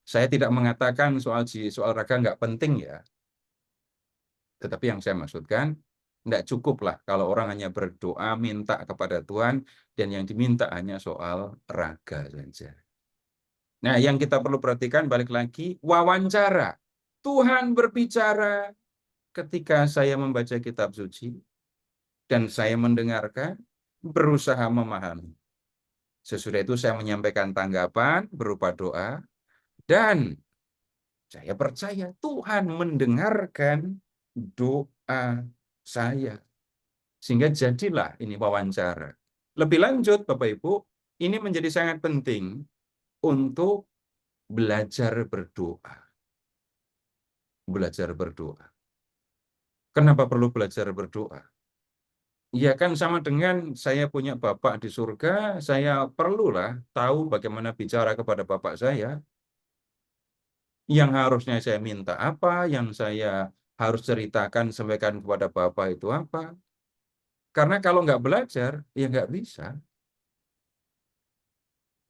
Saya tidak mengatakan soal raga nggak penting ya. Tetapi yang saya maksudkan, tidak cukuplah kalau orang hanya berdoa, minta kepada Tuhan, dan yang diminta hanya soal raga saja. Nah, yang kita perlu perhatikan, balik lagi, wawancara. Tuhan berbicara ketika saya membaca kitab suci, dan saya mendengarkan, berusaha memahami. Sesudah itu saya menyampaikan tanggapan berupa doa, dan saya percaya Tuhan mendengarkan doa saya. Sehingga jadilah ini wawancara. Lebih lanjut, Bapak Ibu, ini menjadi sangat penting untuk belajar berdoa. Belajar berdoa. Kenapa perlu belajar berdoa? Ya kan sama dengan saya punya Bapak di surga, saya perlulah tahu bagaimana bicara kepada Bapak saya. Yang harusnya saya minta apa, yang saya harus ceritakan, sampaikan kepada Bapak itu apa. Karena kalau nggak belajar, ya nggak bisa.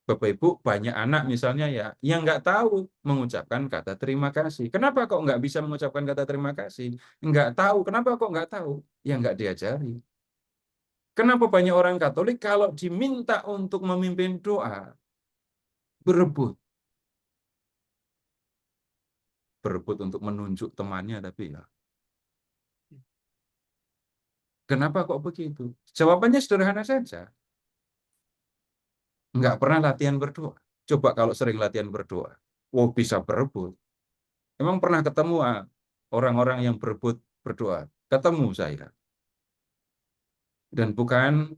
Bapak Ibu, banyak anak misalnya ya, yang nggak tahu mengucapkan kata terima kasih. Kenapa kok nggak bisa mengucapkan kata terima kasih? Nggak tahu. Kenapa kok nggak tahu? Ya nggak diajari. Kenapa banyak orang Katolik kalau diminta untuk memimpin doa, berebut. Berebut untuk menunjuk temannya, tapi ya. Kenapa kok begitu? Jawabannya sederhana saja. Nggak pernah latihan berdoa. Coba kalau sering latihan berdoa, bisa berebut. Emang pernah ketemu orang-orang yang berebut berdoa? Ketemu saya. Dan bukan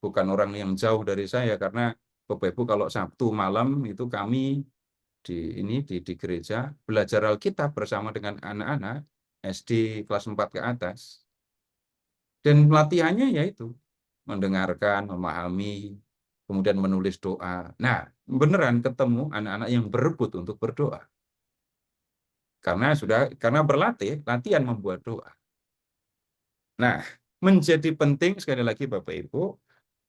orang yang jauh dari saya, karena Bapak Ibu kalau Sabtu malam itu kami di gereja belajar Alkitab bersama dengan anak-anak SD kelas 4 ke atas. Dan latihannya yaitu mendengarkan, memahami, kemudian menulis doa. Nah, beneran ketemu anak-anak yang berebut untuk berdoa. Karena berlatih, latihan membuat doa. Nah, menjadi penting sekali lagi Bapak Ibu,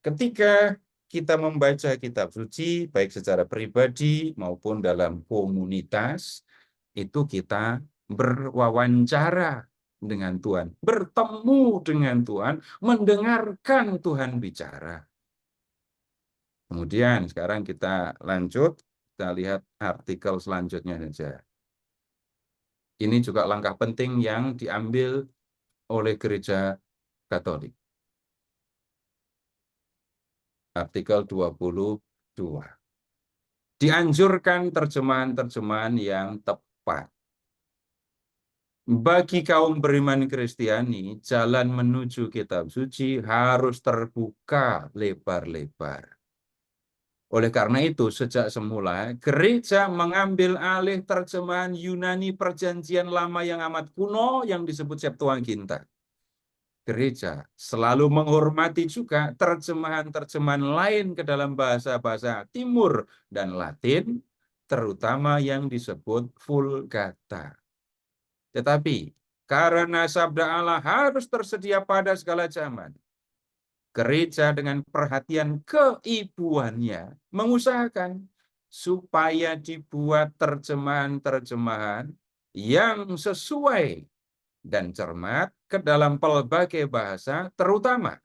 ketika kita membaca kitab suci, baik secara pribadi maupun dalam komunitas, itu kita berwawancara dengan Tuhan, bertemu dengan Tuhan, mendengarkan Tuhan bicara. Kemudian sekarang kita lanjut, kita lihat artikel selanjutnya saja. Ini juga langkah penting yang diambil oleh Gereja Katolik. Artikel 22. Dianjurkan terjemahan-terjemahan yang tepat. Bagi kaum beriman Kristiani, jalan menuju kitab suci harus terbuka lebar-lebar. Oleh karena itu, sejak semula, gereja mengambil alih terjemahan Yunani Perjanjian Lama yang amat kuno yang disebut Septuaginta. Gereja selalu menghormati juga terjemahan-terjemahan lain ke dalam bahasa-bahasa Timur dan Latin, terutama yang disebut Vulgata. Tetapi, karena sabda Allah harus tersedia pada segala zaman, gereja dengan perhatian keibuannya mengusahakan supaya dibuat terjemahan-terjemahan yang sesuai dan cermat ke dalam pelbagai bahasa, terutama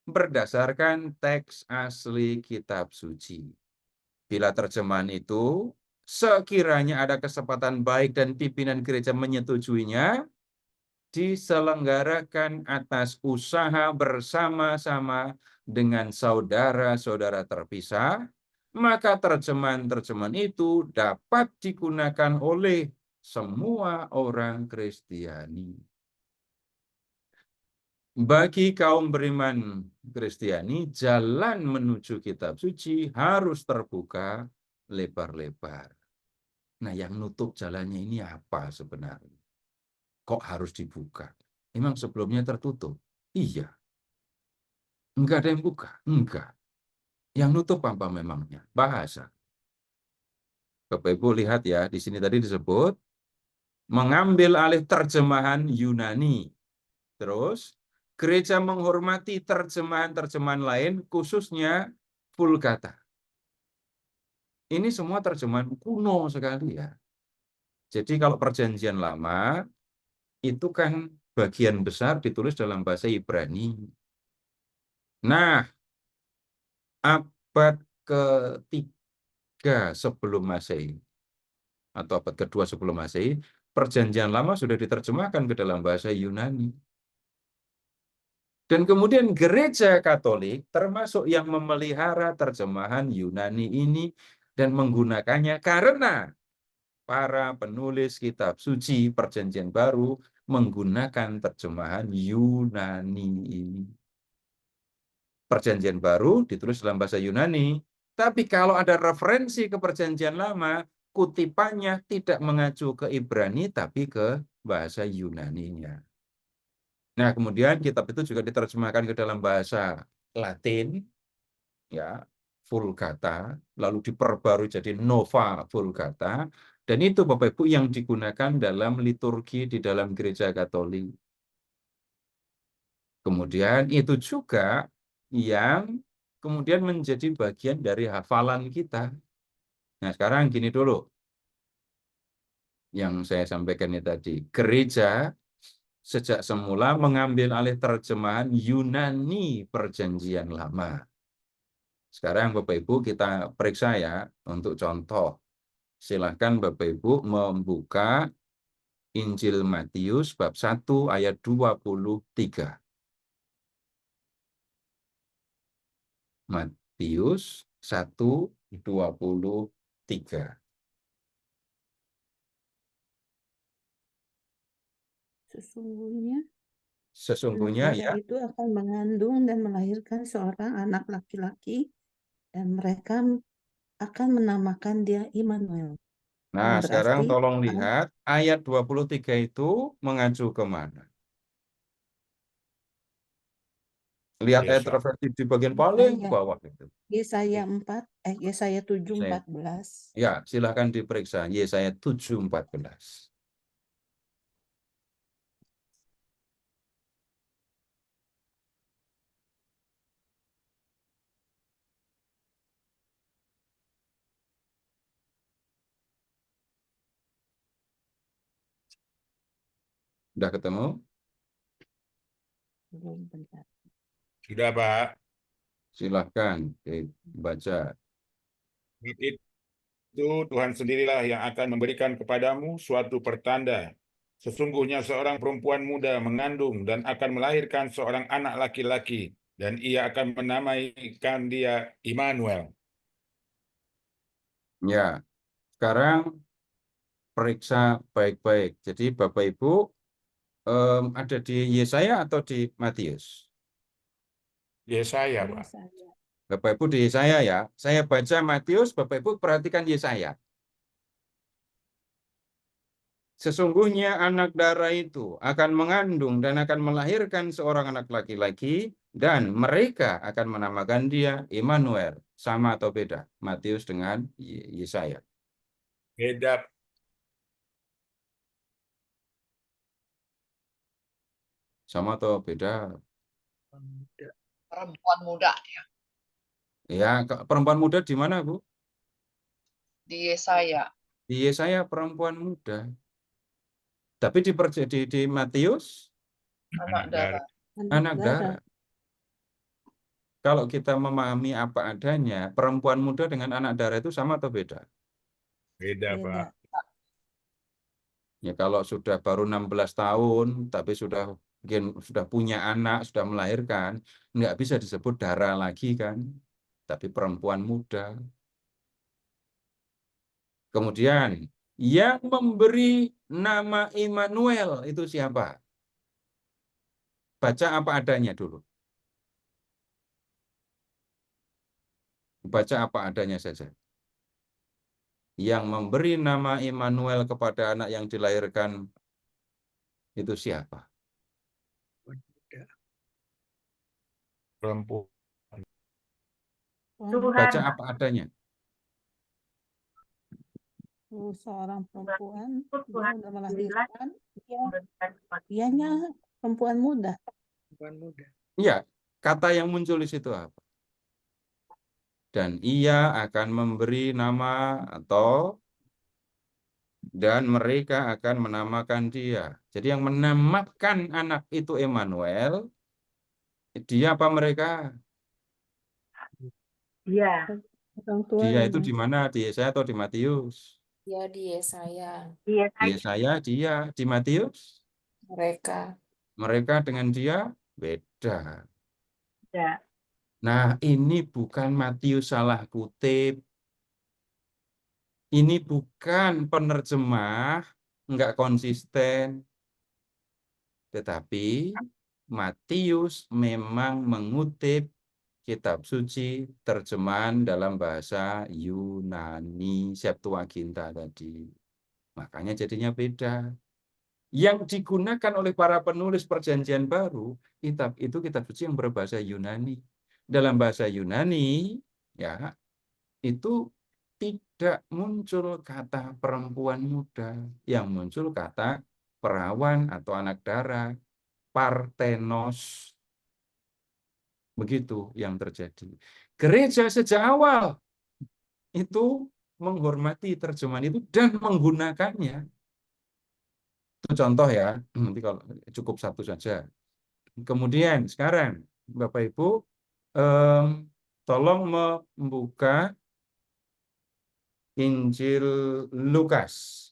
berdasarkan teks asli kitab suci. Bila terjemahan itu sekiranya ada kesempatan baik dan pimpinan gereja menyetujuinya, diselenggarakan atas usaha bersama-sama dengan saudara-saudara terpisah, maka terjemahan-terjemahan itu dapat digunakan oleh semua orang Kristiani. Bagi kaum beriman Kristiani, jalan menuju kitab suci harus terbuka lebar-lebar. Nah, yang nutup jalannya ini apa sebenarnya? Kok harus dibuka? Memang sebelumnya tertutup? Iya. Enggak ada yang buka? Enggak. Yang nutup apa memangnya? Bahasa. Bapak Ibu lihat ya, di sini tadi disebut mengambil alih terjemahan Yunani. Terus, gereja menghormati terjemahan-terjemahan lain, khususnya Vulgata. Ini semua terjemahan kuno sekali ya. Jadi kalau perjanjian lama, itu kan bagian besar ditulis dalam bahasa Ibrani. Nah, abad ke-3 sebelum Masehi, atau abad ke-2 sebelum Masehi, perjanjian lama sudah diterjemahkan ke dalam bahasa Yunani. Dan kemudian gereja Katolik termasuk yang memelihara terjemahan Yunani ini dan menggunakannya karena para penulis kitab suci perjanjian baru menggunakan terjemahan Yunani ini. Perjanjian baru ditulis dalam bahasa Yunani, tapi kalau ada referensi ke perjanjian lama, kutipannya tidak mengacu ke Ibrani tapi ke bahasa Yunaninya. Nah, kemudian kitab itu juga diterjemahkan ke dalam bahasa Latin, ya, Vulgata, lalu diperbarui jadi Nova Vulgata, dan itu Bapak Ibu yang digunakan dalam liturgi di dalam gereja Katolik. Kemudian itu juga yang kemudian menjadi bagian dari hafalan kita. Nah, sekarang gini dulu, yang saya sampaikan ini tadi, gereja sejak semula mengambil alih terjemahan Yunani perjanjian lama. Sekarang Bapak Ibu kita periksa ya untuk contoh. Silahkan Bapak Ibu membuka Injil Matius bab 1 ayat 23. Matius 1:23. Sesungguhnya
anak
ya.
darah itu akan mengandung dan melahirkan seorang anak laki-laki, dan mereka akan menamakan dia Immanuel.
Nah,
Yang
sekarang
berarti
tolong lihat ayat 23 itu mengacu kemana? Lihat ayat
Yesaya.
referensi di bagian paling bawah itu.
Yesaya 7:14.
Ya, silahkan diperiksa. Yesaya 7:14. Sudah ketemu?
Belum, bentar.
Sudah, Pak.
Silahkan dibaca.
Itu Tuhan sendirilah yang akan memberikan kepadamu suatu pertanda. Sesungguhnya seorang perempuan muda mengandung dan akan melahirkan seorang anak laki-laki, dan ia akan menamaikan dia Immanuel.
Ya, sekarang periksa baik-baik. Jadi Bapak Ibu ada di Yesaya atau di Matius?
Yesaya, Pak.
Bapak Ibu di Yesaya ya. Saya baca Matius, Bapak Ibu perhatikan Yesaya. Sesungguhnya anak darah itu akan mengandung dan akan melahirkan seorang anak laki-laki, dan mereka akan menamakan dia Immanuel. Sama atau beda? Matius dengan Yesaya.
Beda.
Sama atau beda?
Perempuan muda ya.
Ya, perempuan muda di mana, Bu?
Di Yesaya.
Di Yesaya perempuan muda. Tapi di Matius
Anak darah.
anak darah. Kalau kita memahami apa adanya, perempuan muda dengan anak darah itu sama atau beda?
Beda, Pak.
Ya, kalau sudah baru 16 tahun, tapi sudah punya anak, sudah melahirkan, nggak bisa disebut darah lagi kan, tapi perempuan muda. Kemudian, yang memberi nama Immanuel itu siapa? Baca apa adanya dulu. Baca apa adanya saja. Yang memberi nama Immanuel kepada anak yang dilahirkan itu siapa?
Perempuan.
Baca apa adanya.
Seorang perempuan dia udah melahirkan, dianya perempuan muda.
Iya, kata yang muncul di situ apa? Dan ia akan memberi nama dan mereka akan menamakan dia. Jadi yang menamakan anak itu Immanuel, dia apa mereka?
Iya.
Dia itu di mana? Di Yesaya atau di Matius?
Ya di Yesaya.
Di Yesaya dia, di Matius mereka dengan dia beda.
Ya.
Nah, ini bukan Matius salah kutip. Ini bukan penerjemah nggak konsisten. Tetapi Matius memang mengutip kitab suci terjemahan dalam bahasa Yunani Septuaginta tadi. Makanya jadinya beda. Yang digunakan oleh para penulis Perjanjian Baru, kitab suci yang berbahasa Yunani. Dalam bahasa Yunani, ya, itu tidak muncul kata perempuan muda, yang muncul kata perawan atau anak darah, partenos. Begitu yang terjadi. Gereja sejak awal itu menghormati terjemahan itu dan menggunakannya. Itu contoh ya, nanti kalau cukup satu saja. Kemudian sekarang Bapak Ibu tolong membuka Injil Lukas.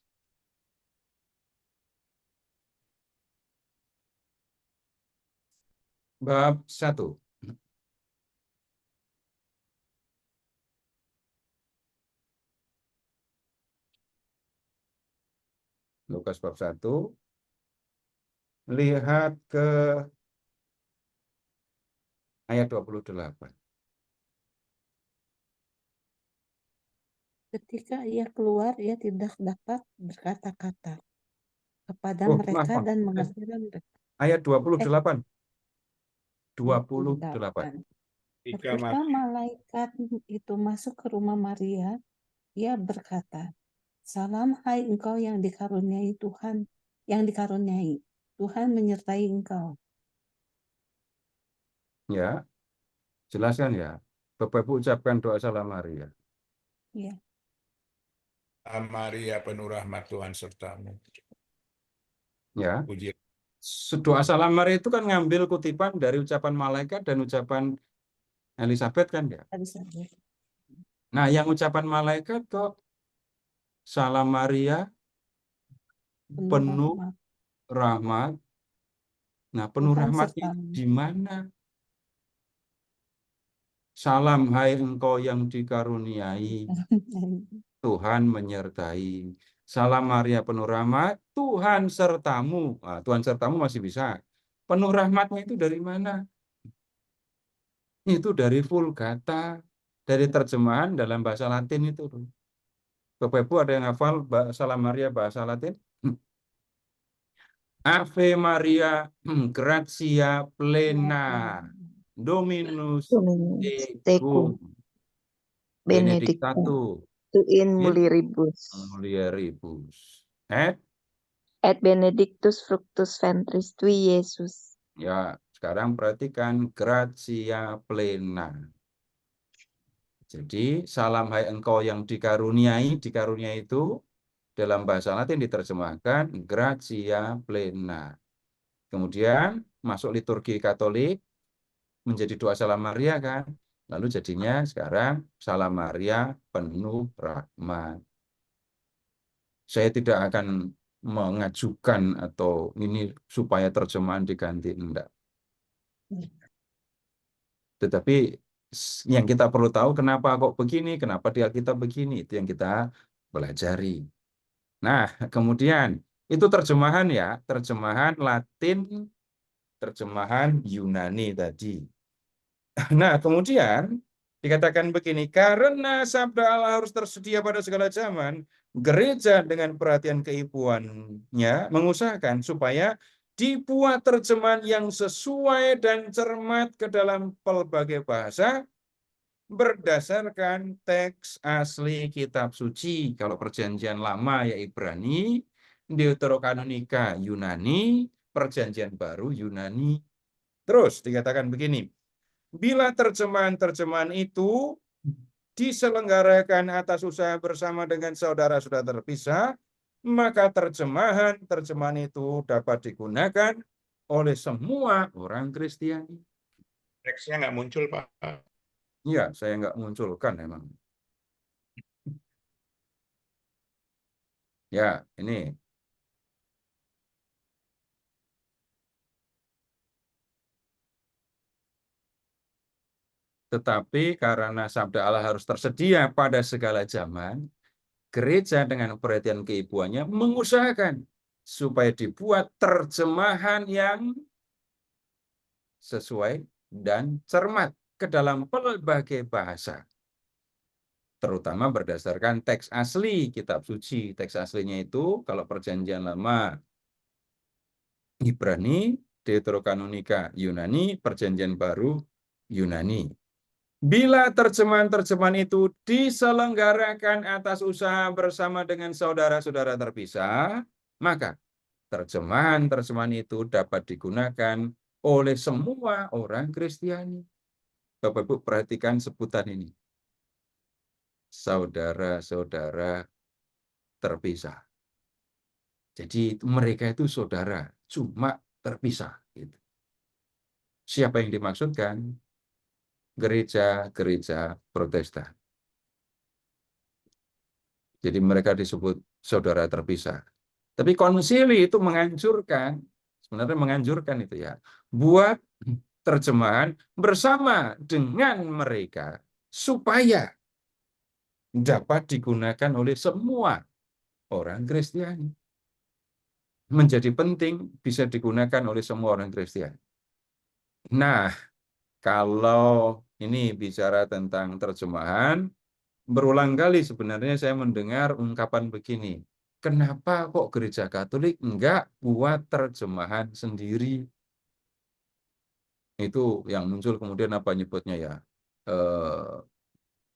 Bab 1. Lukas bab 1. Lihat ke ayat 28.
Ketika ia keluar, ia tidak dapat berkata-kata kepada
Oh,
mereka
maaf.
dan mengajarkan mereka.
Ayat 28.
28. Ketika malaikat itu masuk ke rumah Maria, ia berkata, "Salam hai engkau yang dikaruniai Tuhan, Tuhan menyertai engkau."
Ya, jelaskan ya. Bapak Ibu ucapkan doa salam Maria.
Ya.
Maria penuh rahmat Tuhan sertamu.
Ya.
Puji.
Doa salam Maria itu kan ngambil kutipan dari ucapan malaikat dan ucapan Elizabeth kan ya. Nah, yang ucapan malaikat kok salam Maria penuh rahmat. Nah, penuh rahmatnya di mana? Salam hai engkau yang dikaruniai, Tuhan menyertai. Salam Maria penuh rahmat, Tuhan sertamu. Nah, Tuhan sertamu masih bisa. Penuh rahmatnya itu dari mana? Itu dari Vulgata, dari terjemahan dalam bahasa Latin itu. Bapak Ibu ada yang hafal salam Maria bahasa Latin? Ave Maria, gratia plena, Dominus tecum, benedictatus
in
mulieribus, et
benedictus fructus ventris tui, Yesus.
Ya, sekarang perhatikan gratia plena. Jadi, salam hai engkau yang dikaruniai itu dalam bahasa Latin diterjemahkan gratia plena. Kemudian masuk liturgi Katolik menjadi doa salam Maria kan. Lalu jadinya sekarang salam Maria penuh rahmat. Saya tidak akan mengajukan atau ini supaya terjemahan diganti, enggak. Tetapi yang kita perlu tahu kenapa kok begini, kenapa di Alkitab begini, itu yang kita pelajari. Nah, kemudian Itu terjemahan ya, terjemahan Latin, terjemahan Yunani tadi. Nah, kemudian dikatakan begini, karena sabda Allah harus tersedia pada segala zaman, gereja dengan perhatian keibuannya mengusahakan supaya dibuat terjemahan yang sesuai dan cermat ke dalam pelbagai bahasa berdasarkan teks asli kitab suci. Kalau perjanjian lama ya Ibrani, Deuterokanonika Yunani, perjanjian baru Yunani. Terus dikatakan begini, bila terjemahan-terjemahan itu diselenggarakan atas usaha bersama dengan saudara-saudara terpisah, maka terjemahan-terjemahan itu dapat digunakan oleh semua orang Kristiani.
Teksnya nggak muncul, Pak.
Iya, saya nggak munculkan emang. Ya, ini. Tetapi karena sabda Allah harus tersedia pada segala zaman, gereja dengan perhatian keibuannya mengusahakan supaya dibuat terjemahan yang sesuai dan cermat ke dalam pelbagai bahasa. Terutama berdasarkan teks asli kitab suci. Teks aslinya itu kalau perjanjian lama Ibrani, Deuterokanonika Yunani, perjanjian baru Yunani. Bila terjemahan-terjemahan itu diselenggarakan atas usaha bersama dengan saudara-saudara terpisah, maka terjemahan-terjemahan itu dapat digunakan oleh semua orang Kristiani. Bapak Ibu perhatikan sebutan ini. Saudara-saudara terpisah. Jadi mereka itu saudara, cuma terpisah. Gitu. Siapa yang dimaksudkan? Gereja-gereja Protestan. Jadi mereka disebut saudara terpisah. Tapi konsili itu menganjurkan, sebenarnya menganjurkan itu ya, buat terjemahan bersama dengan mereka supaya dapat digunakan oleh semua orang Kristiani. Menjadi penting bisa digunakan oleh semua orang Kristiani. Nah, kalau ini bicara tentang terjemahan, berulang kali sebenarnya saya mendengar ungkapan begini, kenapa kok gereja Katolik enggak buat terjemahan sendiri? Itu yang muncul kemudian apa nyebutnya ya,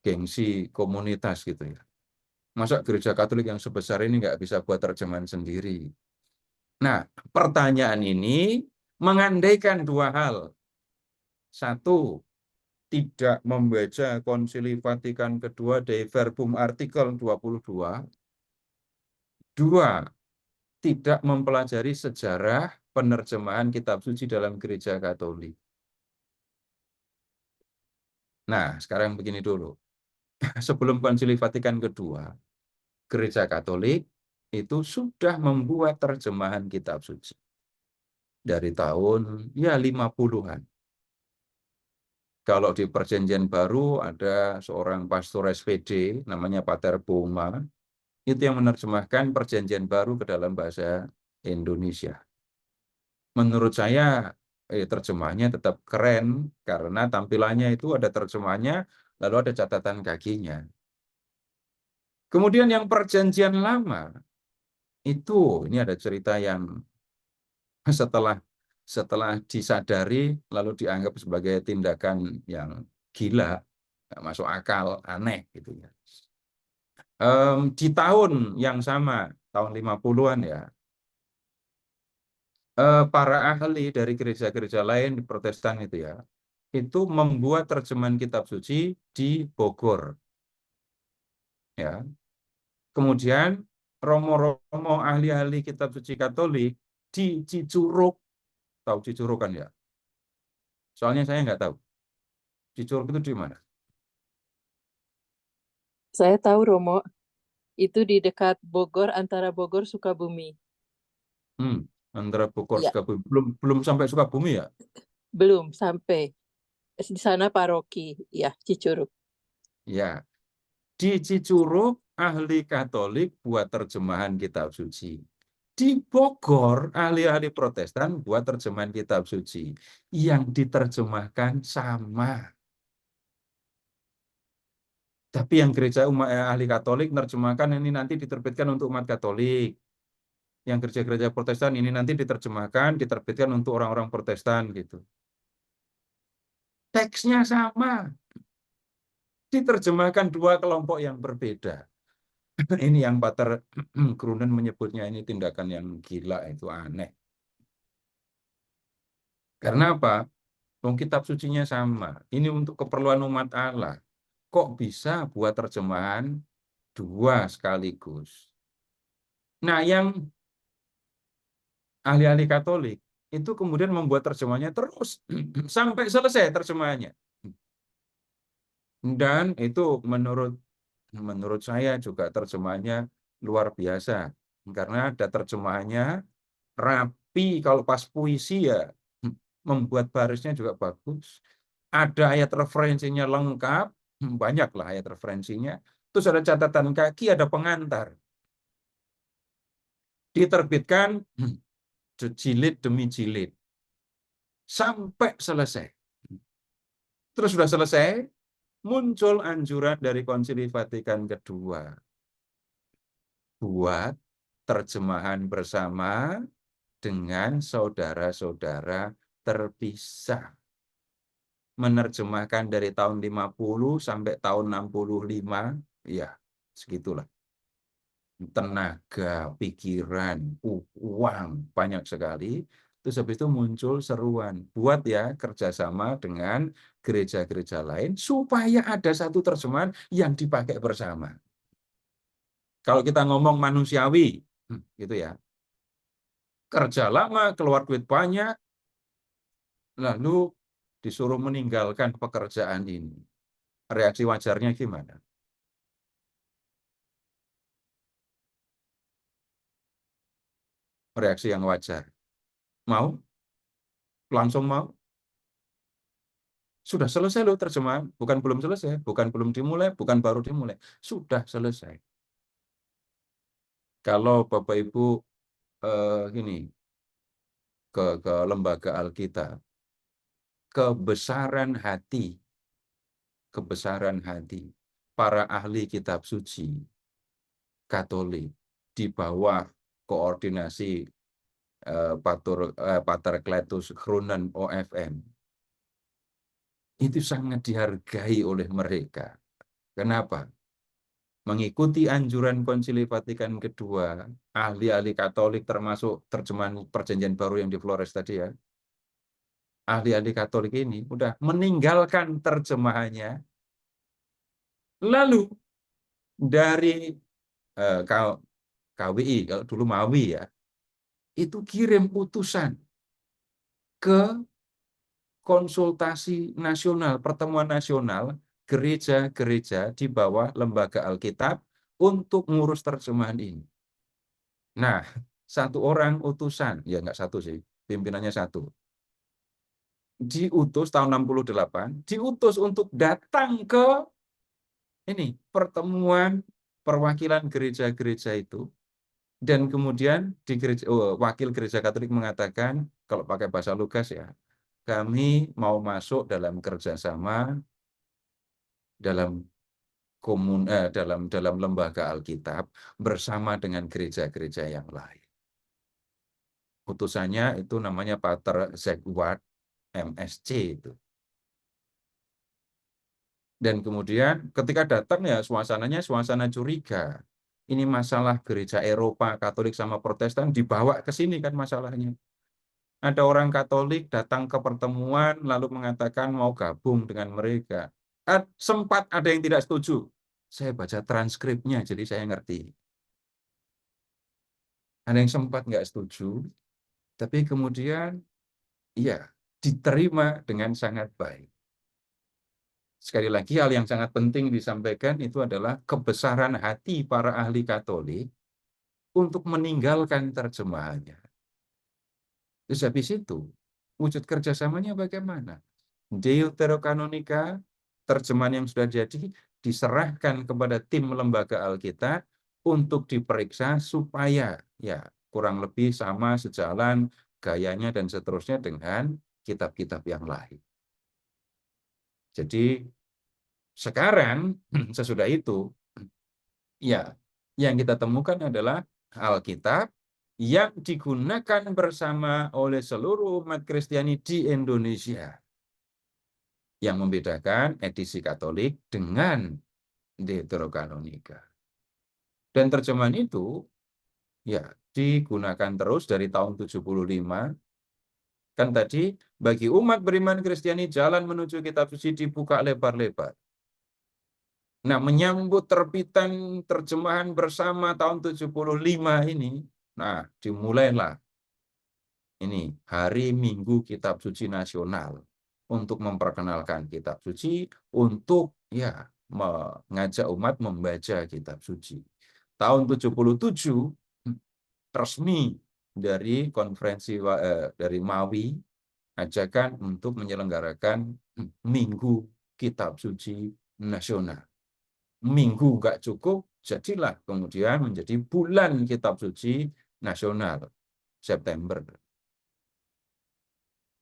gengsi komunitas gitu ya. Masa gereja Katolik yang sebesar ini nggak bisa buat terjemahan sendiri? Nah, pertanyaan ini mengandaikan dua hal. Satu, tidak membaca Konsili Vatikan kedua Dei Verbum artikel 22. Dua, tidak mempelajari sejarah penerjemahan kitab suci dalam gereja Katolik. Nah, sekarang begini dulu. Sebelum Konsili Vatikan kedua, gereja Katolik itu sudah membuat terjemahan kitab suci. Dari tahun ya 50-an. Kalau di perjanjian baru ada seorang pastor SPD namanya Pater Boma, itu yang menerjemahkan perjanjian baru ke dalam bahasa Indonesia. Menurut saya terjemahnya tetap keren karena tampilannya itu ada terjemahnya lalu ada catatan kakinya. Kemudian yang perjanjian lama itu ini ada cerita yang setelah disadari lalu dianggap sebagai tindakan yang gila, nggak masuk akal, aneh gitu ya. Di tahun yang sama, tahun 50-an ya, para ahli dari gereja-gereja lain di Protestan itu ya, itu membuat terjemahan kitab suci di Bogor. Ya. Kemudian romo-romo ahli-ahli kitab suci Katolik di Cicurug, tahu Cicurug kan ya? Soalnya saya nggak tahu. Cicurug itu di mana?
Saya tahu Romo, itu di dekat Bogor, antara Bogor Sukabumi.
Antara Bogor
Ya,
Sukabumi. Belum sampai Sukabumi ya?
belum sampai. Di sana paroki, ya, Cicurug.
Ya. Di Cicurug ahli Katolik buat terjemahan kitab suci. Di Bogor, ahli-ahli Protestan buat terjemahan kitab suci. Yang diterjemahkan sama. Tapi yang gereja ahli Katolik menerjemahkan ini nanti diterbitkan untuk umat Katolik. Yang gereja-gereja Protestan ini nanti diterjemahkan, diterbitkan untuk orang-orang Protestan gitu. Teksnya sama. Diterjemahkan dua kelompok yang berbeda. Ini yang Pater Grunen menyebutnya ini tindakan yang gila, itu aneh. Karena apa? Kitab sucinya sama. Ini untuk keperluan umat Allah. Kok bisa buat terjemahan dua sekaligus? Nah, yang ahli-ahli Katolik itu kemudian membuat terjemahannya terus sampai selesai terjemahannya. Dan itu menurut saya juga terjemahannya luar biasa. Karena ada terjemahannya rapi, kalau pas puisi ya membuat barisnya juga bagus. Ada ayat referensinya lengkap, banyaklah ayat referensinya. Terus ada catatan kaki, ada pengantar. Diterbitkan jilid demi jilid. Sampai selesai. Terus sudah selesai, muncul anjuran dari Konsili Vatikan kedua. Buat terjemahan bersama dengan saudara-saudara terpisah. Menerjemahkan dari tahun 50 sampai tahun 65, ya segitulah. Tenaga, pikiran, uang, banyak sekali. Terus habis itu muncul seruan, buat ya kerjasama dengan gereja-gereja lain, supaya ada satu terjemahan yang dipakai bersama. Kalau kita ngomong manusiawi, gitu ya, kerja lama, keluar duit banyak, lalu disuruh meninggalkan pekerjaan ini. Reaksi wajarnya gimana? Reaksi yang wajar. Mau? Langsung mau? Sudah selesai loh terjemahan. Bukan belum selesai, bukan belum dimulai, bukan baru dimulai. Sudah selesai. Kalau Bapak Ibu ini ke lembaga Alkitab, kebesaran hati para ahli kitab suci Katolik di bawah koordinasi Pater Kletus Grunen OFM itu sangat dihargai oleh mereka. Kenapa? Mengikuti anjuran Konsili Vatikan kedua, ahli-ahli Katolik termasuk terjemahan Perjanjian Baru yang di Flores tadi ya, ahli-ahli Katolik ini udah meninggalkan terjemahannya, lalu dari KWI, kalau dulu Mawi ya, itu kirim utusan ke konsultasi nasional, pertemuan nasional, gereja-gereja di bawah lembaga Alkitab untuk ngurus terjemahan ini. Nah, satu orang utusan, ya nggak satu sih, pimpinannya satu, diutus tahun 68, diutus untuk datang ke ini pertemuan perwakilan gereja-gereja itu, dan kemudian di wakil gereja Katolik mengatakan, kalau pakai bahasa Lukas ya, kami mau masuk dalam kerjasama dalam lembaga Alkitab bersama dengan gereja-gereja yang lain. Utusannya itu namanya Pater Zegwart MSC itu. Dan kemudian ketika datang ya suasananya suasana curiga. Ini masalah gereja Eropa, Katolik sama Protestan dibawa ke sini kan masalahnya. Ada orang Katolik datang ke pertemuan lalu mengatakan mau gabung dengan mereka. Sempat ada yang tidak setuju. Saya baca transkripnya jadi saya ngerti. Ada yang sempat nggak setuju, tapi kemudian ya diterima dengan sangat baik. Sekali lagi hal yang sangat penting disampaikan itu adalah kebesaran hati para ahli Katolik untuk meninggalkan terjemahannya. Terus habis itu wujud kerjasamanya bagaimana? Deuterokanonika, terjemahan yang sudah jadi, diserahkan kepada tim lembaga Alkitab untuk diperiksa supaya ya kurang lebih sama, sejalan gayanya dan seterusnya dengan kitab-kitab yang lain. Jadi sekarang sesudah itu, ya, yang kita temukan adalah Alkitab yang digunakan bersama oleh seluruh umat Kristiani di Indonesia. Yang membedakan edisi Katolik dengan Deuterokanonika. Dan terjemahan itu ya digunakan terus dari tahun 75. Kan tadi bagi umat beriman Kristiani jalan menuju kitab suci dibuka lebar-lebar. Nah, menyambut terbitan terjemahan bersama tahun 75 ini, nah dimulailah ini hari Minggu Kitab Suci Nasional untuk memperkenalkan kitab suci, untuk ya mengajak umat membaca kitab suci. Tahun 77 resmi dari konferensi dari Mawi ajakan untuk menyelenggarakan Minggu Kitab Suci Nasional. Minggu nggak cukup, jadilah kemudian menjadi bulan Kitab Suci Nasional, September.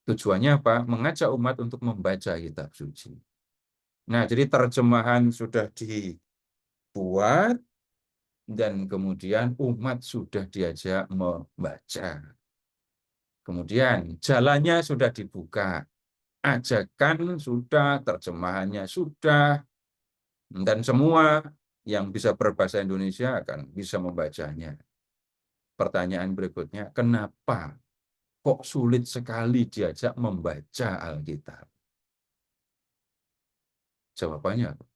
Tujuannya apa? Mengajak umat untuk membaca kitab suci. Nah, jadi terjemahan sudah dibuat dan kemudian umat sudah diajak membaca. Kemudian jalannya sudah dibuka, ajakan sudah, terjemahannya sudah, dan semua yang bisa berbahasa Indonesia akan bisa membacanya. Pertanyaan berikutnya, kenapa kok sulit sekali diajak membaca Alkitab? Jawabannya apa?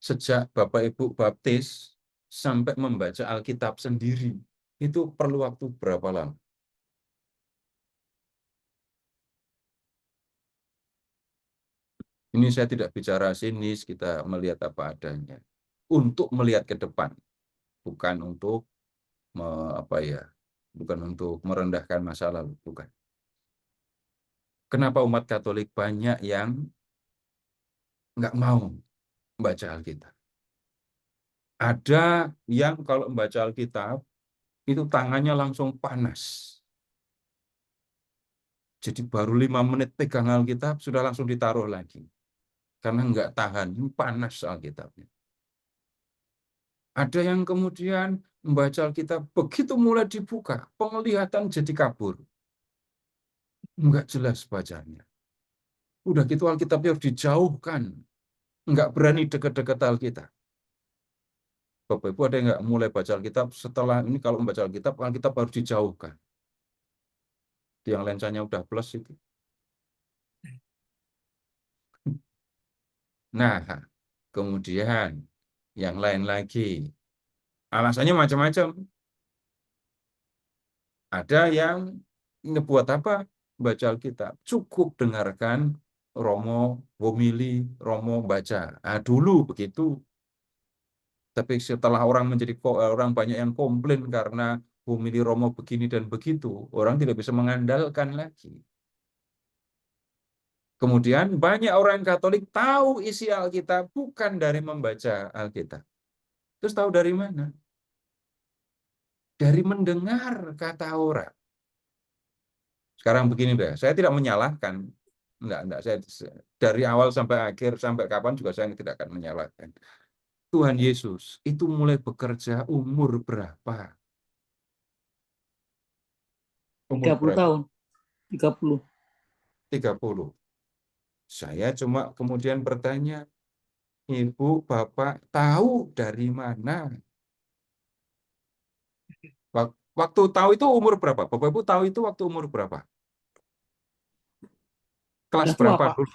Sejak Bapak Ibu baptis sampai membaca Alkitab sendiri, itu perlu waktu berapa lama? Ini saya tidak bicara sinis, kita melihat apa adanya. Untuk melihat ke depan, bukan untuk bukan untuk merendahkan masa lalu, bukan. Kenapa umat Katolik banyak yang nggak mau membaca Alkitab? Ada yang kalau membaca Alkitab, itu tangannya langsung panas. Jadi baru 5 menit pegang Alkitab, sudah langsung ditaruh lagi. Karena nggak tahan, panas Alkitabnya. Ada yang kemudian membaca Alkitab, begitu mulai dibuka, penglihatan jadi kabur. Nggak jelas bacanya. Udah gitu Alkitabnya harus dijauhkan. Nggak berani dekat-dekat Alkitab. Bapak Ibu ada yang nggak mulai baca Alkitab, setelah ini kalau membaca Alkitab, Alkitab harus dijauhkan. Yang lensanya udah plus itu. Nah, kemudian yang lain lagi. Alasannya macam-macam. Ada yang buat apa? Baca Alkitab. Cukup dengarkan Romo homili, Romo baca. Nah, dulu begitu. Tapi setelah orang banyak yang komplain karena homili Romo begini dan begitu, orang tidak bisa mengandalkan lagi. Kemudian banyak orang Katolik tahu isi Alkitab bukan dari membaca Alkitab. Terus tahu dari mana? Dari mendengar kata orang. Sekarang begini deh, saya tidak menyalahkan. Enggak, saya dari awal sampai akhir, sampai kapan juga saya tidak akan menyalahkan. Tuhan Yesus itu mulai bekerja umur berapa? Umur
30
berapa?
tahun. 30.
30. Saya cuma kemudian bertanya, Ibu, Bapak tahu dari mana? Waktu tahu itu umur berapa? Bapak Ibu tahu itu waktu umur berapa? Kelas
Udah tua,
berapa
Pak.
dulu?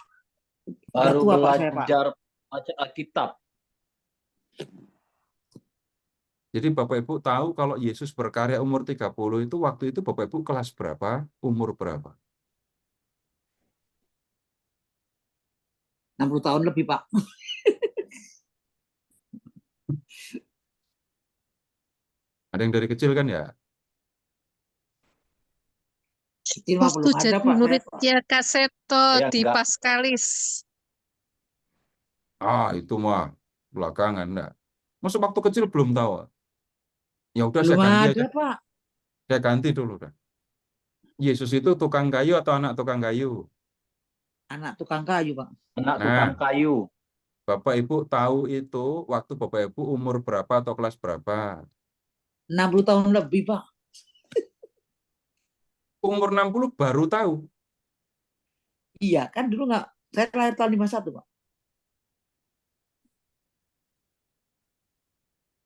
Udah
Baru
tua, Pak, saya, Pak.
belajar baca Alkitab.
Jadi Bapak Ibu tahu kalau Yesus berkarya umur 30 itu waktu itu Bapak Ibu kelas berapa, umur berapa?
60 tahun lebih, Pak.
Ada yang dari kecil kan ya?
Kecil mah belum
Waktu
ada,
jadi
Pak. Saya, Pak.
muridnya Kak Seto
Saya
di
enggak.
Paskalis.
Itu mah belakangan enggak. Masa waktu kecil belum tahu. Ya udah
Belum
saya ganti
ada,
aja.
Pak.
Saya ganti dulu dah. Yesus itu tukang kayu atau anak tukang kayu?
Anak tukang kayu, Pak.
Anak
Nah,
tukang kayu.
Bapak Ibu tahu itu waktu Bapak Ibu umur berapa atau kelas berapa?
60 tahun lebih, Pak.
Umur 60 baru tahu.
Iya, kan dulu nggak. Saya lahir tahun 51, Pak.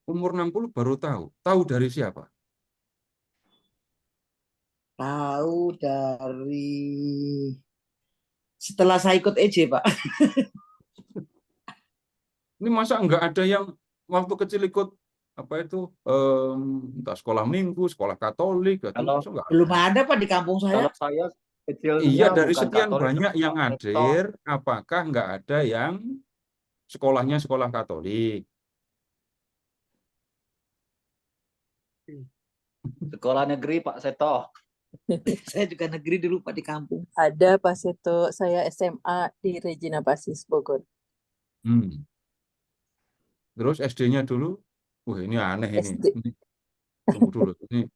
Umur 60 baru tahu. Tahu dari siapa?
Tahu dari setelah saya ikut EJ, Pak.
Ini masa nggak ada yang waktu kecil ikut apa itu entah sekolah minggu, sekolah Katolik, gitu.
Kalau
Masa nggak
Belum
ada?
ada, Pak, di kampung saya.
kalau saya
Iya,
kecilnya
dari
bukan
sekian
Katolik,
banyak yang
Pak Seto.
hadir, apakah nggak ada yang sekolahnya sekolah Katolik?
Sekolah negeri Pak Seto.
Saya juga negeri dulu, Pak, di kampung.
Ada Pak Seto, saya SMA di Regina Pacis, Bogor.
Terus SD-nya dulu, wah ini aneh ini.
SD.
Tunggu dulu. Ini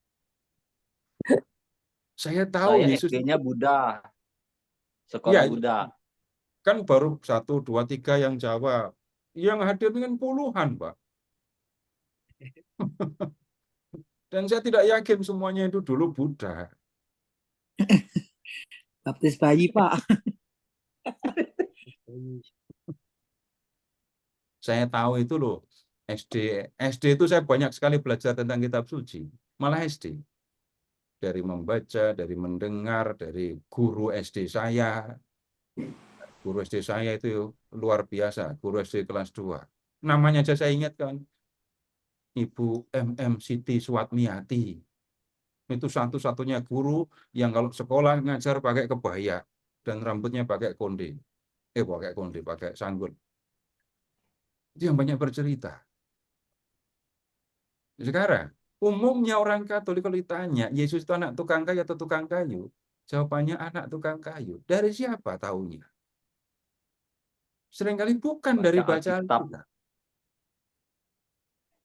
saya tahu
Saya
Yesus
SD-nya
itu,
Buddha.
ya,
Sekolah Buddha.
kan baru 1, 2, 3 yang jawab. Yang hadir dengan puluhan, Pak. Dan saya tidak yakin semuanya itu dulu Buddha.
Baptis bayi, Pak.
Saya tahu itu loh. SD itu saya banyak sekali belajar tentang kitab suci. Malah SD. Dari membaca, dari mendengar, dari guru SD saya. Guru SD saya itu luar biasa. Guru SD kelas 2. Namanya aja saya ingat kan. Ibu MM Siti Suatmiati. Itu satu-satunya guru yang kalau sekolah ngajar pakai kebaya. Dan rambutnya pakai konde. Pakai sanggul. Itu yang banyak bercerita. Sekarang, umumnya orang Katolik kalau ditanya, Yesus itu anak tukang kayu atau tukang kayu? Jawabannya anak tukang kayu. Dari siapa taunya? Seringkali bukan dari baca Alkitab.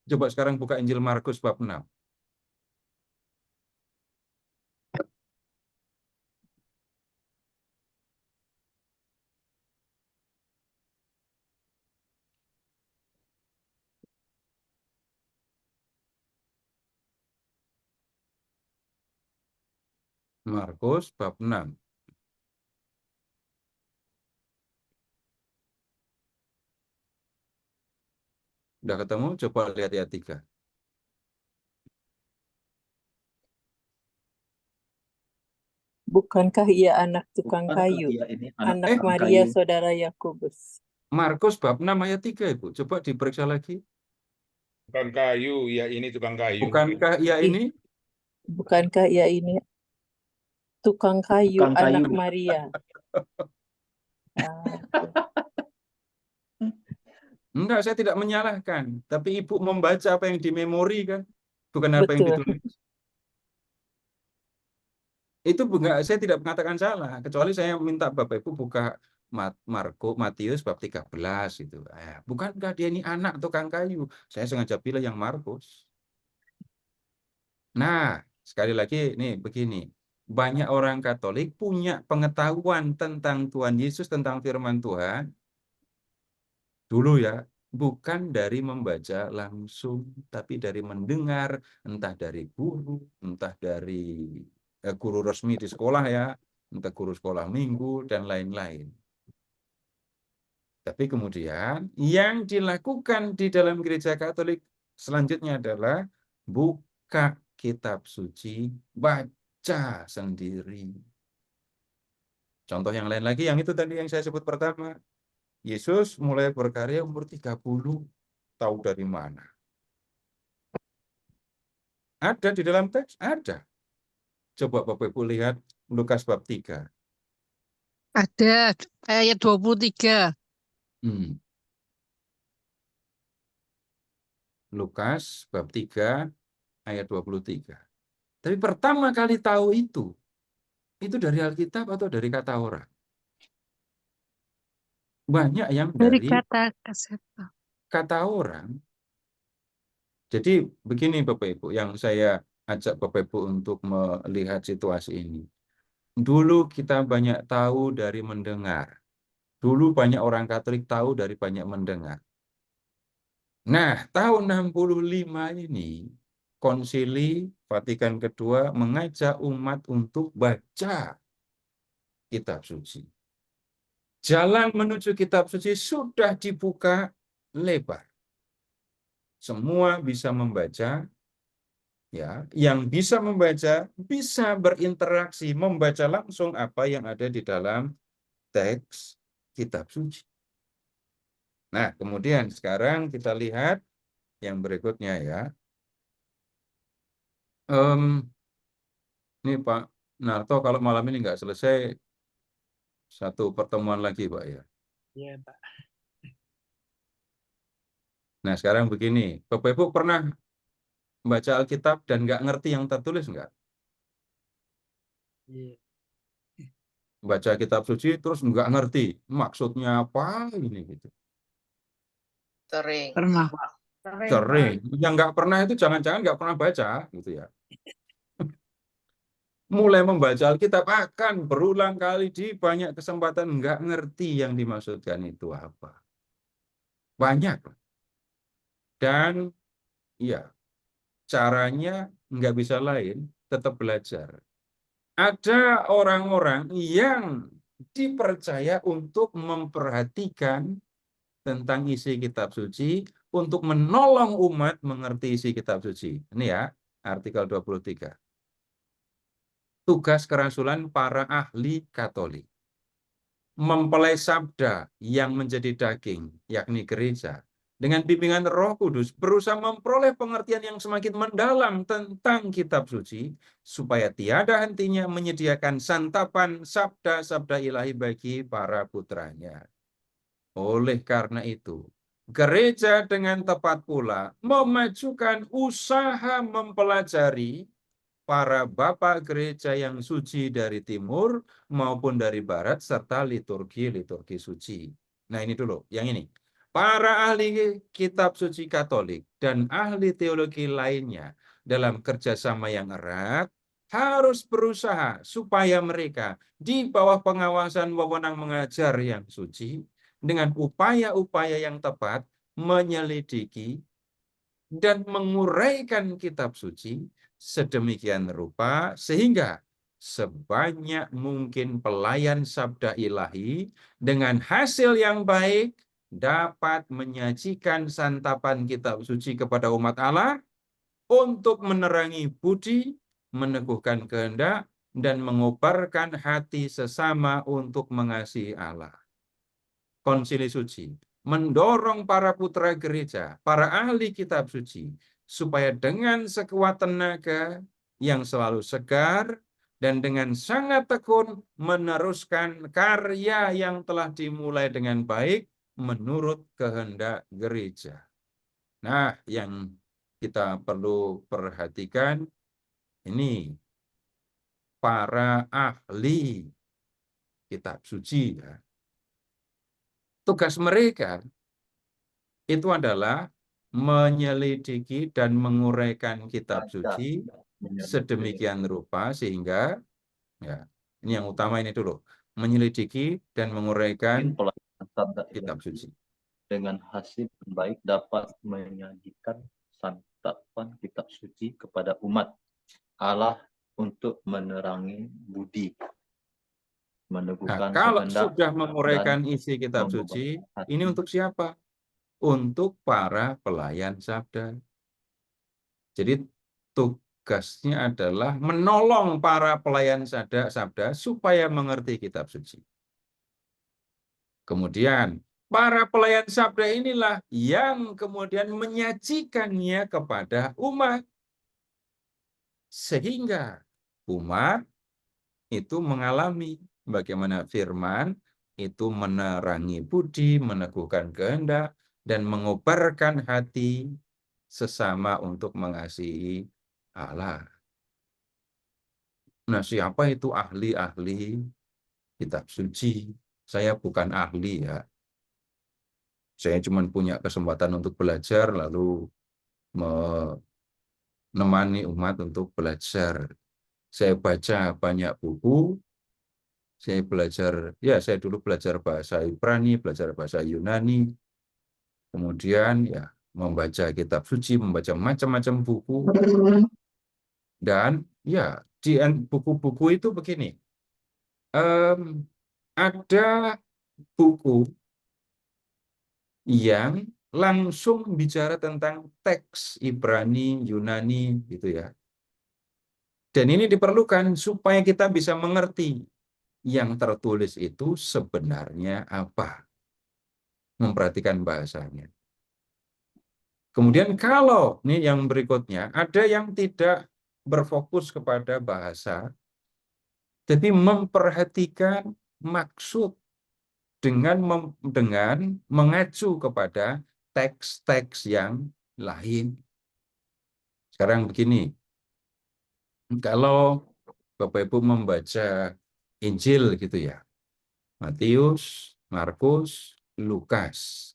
Coba sekarang buka Injil Markus bab 6. Markus bab 6. Udah ketemu? Coba lihat ayat 3.
Bukankah ia anak tukang
Bukankah
kayu,
ia ini
anak
tukang
Maria
kayu?
saudara Yakobus?
Markus bab 6 ayat 3, Ibu. Coba diperiksa lagi.
Tukang kayu, ya ini tukang kayu.
Bukankah ia ini?
Bukankah ia ini tukang kayu,
Tukang
anak
kayu.
Maria?
Enggak, saya tidak menyalahkan. Tapi Ibu membaca apa yang di memori kan. Bukan apa yang
Betul.
ditulis. Itu enggak, saya tidak mengatakan salah. Kecuali saya minta Bapak Ibu buka Matius bab 13 itu. Bukankah dia ini anak tukang kayu? Saya sengaja pilih yang Markus. Nah, sekali lagi nih begini. Banyak orang Katolik punya pengetahuan tentang Tuhan Yesus, tentang firman Tuhan. Dulu ya, bukan dari membaca langsung, tapi dari mendengar, entah dari guru, entah dari guru resmi di sekolah ya, entah guru sekolah minggu, dan lain-lain. Tapi kemudian yang dilakukan di dalam gereja Katolik selanjutnya adalah buka kitab suci, baca sendiri. Contoh yang lain lagi, yang itu tadi yang saya sebut pertama. Yesus mulai berkarya umur 30, tahu dari mana? Ada di dalam teks? Ada. Coba Bapak Ibu lihat Lukas bab 3.
Ada ayat 23.
Lukas bab 3 ayat 23. Tapi pertama kali tahu itu itu dari Alkitab atau dari kata orang? Banyak yang
Dari
dari
kata Kaseto.
kata orang. Jadi begini Bapak Ibu, yang saya ajak Bapak Ibu untuk melihat situasi ini. Dulu kita banyak tahu dari mendengar. Dulu banyak orang Katolik tahu dari banyak mendengar. Nah, tahun 65 ini, Konsili Vatikan II mengajak umat untuk baca kitab suci. Jalan menuju kitab suci sudah dibuka lebar. Semua bisa membaca, ya, yang bisa membaca bisa berinteraksi, membaca langsung apa yang ada di dalam teks kitab suci. Nah, kemudian sekarang kita lihat yang berikutnya ya. Ini Pak Narto, kalau malam ini nggak selesai, satu pertemuan lagi Pak ya.
Iya Pak.
Nah, sekarang begini, Bapak Ibu pernah baca Alkitab dan nggak ngerti yang tertulis nggak?
Iya.
Baca kitab suci terus nggak ngerti maksudnya apa ini gitu.
Sering.
Pernah, Pak.
Sering. Yang nggak pernah itu jangan-jangan nggak pernah baca gitu ya. Mulai membaca Alkitab akan berulang kali di banyak kesempatan nggak ngerti yang dimaksudkan itu apa. Banyak. Dan ya, caranya nggak bisa lain, tetap belajar. Ada orang-orang yang dipercaya untuk memperhatikan tentang isi kitab suci, untuk menolong umat mengerti isi kitab suci. Ini ya, artikel 23. Tugas kerasulan para ahli Katolik. Mempelai sabda yang menjadi daging, yakni gereja, dengan bimbingan Roh Kudus, berusaha memperoleh pengertian yang semakin mendalam tentang kitab suci, supaya tiada hentinya menyediakan santapan sabda-sabda ilahi bagi para putranya. Oleh karena itu, gereja dengan tepat pula memajukan usaha mempelajari para bapak gereja yang suci dari timur maupun dari barat, serta liturgi-liturgi suci. Nah ini dulu, yang ini. Para ahli kitab suci Katolik dan ahli teologi lainnya dalam kerjasama yang erat harus berusaha supaya mereka di bawah pengawasan wewenang mengajar yang suci dengan upaya-upaya yang tepat menyelidiki dan menguraikan kitab suci sedemikian rupa sehingga sebanyak mungkin pelayan sabda ilahi dengan hasil yang baik dapat menyajikan santapan kitab suci kepada umat Allah untuk menerangi budi, meneguhkan kehendak, dan mengobarkan hati sesama untuk mengasihi Allah. Konsili Suci mendorong para putra gereja, para ahli kitab suci, supaya dengan sekuat tenaga yang selalu segar dan dengan sangat tekun meneruskan karya yang telah dimulai dengan baik menurut kehendak gereja. Nah, yang kita perlu perhatikan ini para ahli kitab suci ya. Tugas mereka itu adalah menyelidiki dan menguraikan kitab suci sedemikian rupa sehingga ya, ini yang utama ini dulu, menyelidiki dan menguraikan kitab suci.
Dengan hasil baik dapat menyajikan santapan kitab suci kepada umat Allah untuk menerangi budi,
Nah,
meneguhkan
kalau
kehendak
sudah menguraikan
dan
isi kitab suci, ini untuk siapa? Untuk para pelayan sabda. Jadi tugasnya adalah menolong para pelayan sabda supaya mengerti kitab suci. Kemudian para pelayan sabda inilah yang kemudian menyajikannya kepada umat. Sehingga umat itu mengalami bagaimana firman itu menerangi budi, meneguhkan kehendak, dan mengobarkan hati sesama untuk mengasihi Allah. Nah, siapa itu ahli-ahli kitab suci? Saya bukan ahli ya. Saya cuma punya kesempatan untuk belajar, lalu menemani umat untuk belajar. Saya baca banyak buku, saya belajar, ya saya dulu belajar bahasa Ibrani, belajar bahasa Yunani, kemudian ya membaca kitab suci, membaca macam-macam buku, dan ya di buku-buku itu begini, ada buku yang langsung bicara tentang teks Ibrani, Yunani, gitu ya. Dan ini diperlukan supaya kita bisa mengerti yang tertulis itu sebenarnya apa. Memperhatikan bahasanya. Kemudian kalau, ini yang berikutnya, ada yang tidak berfokus kepada bahasa, tapi memperhatikan maksud dengan mengacu kepada teks-teks yang lain. Sekarang begini, kalau Bapak Ibu membaca Injil gitu ya, Matius, Markus, Lukas,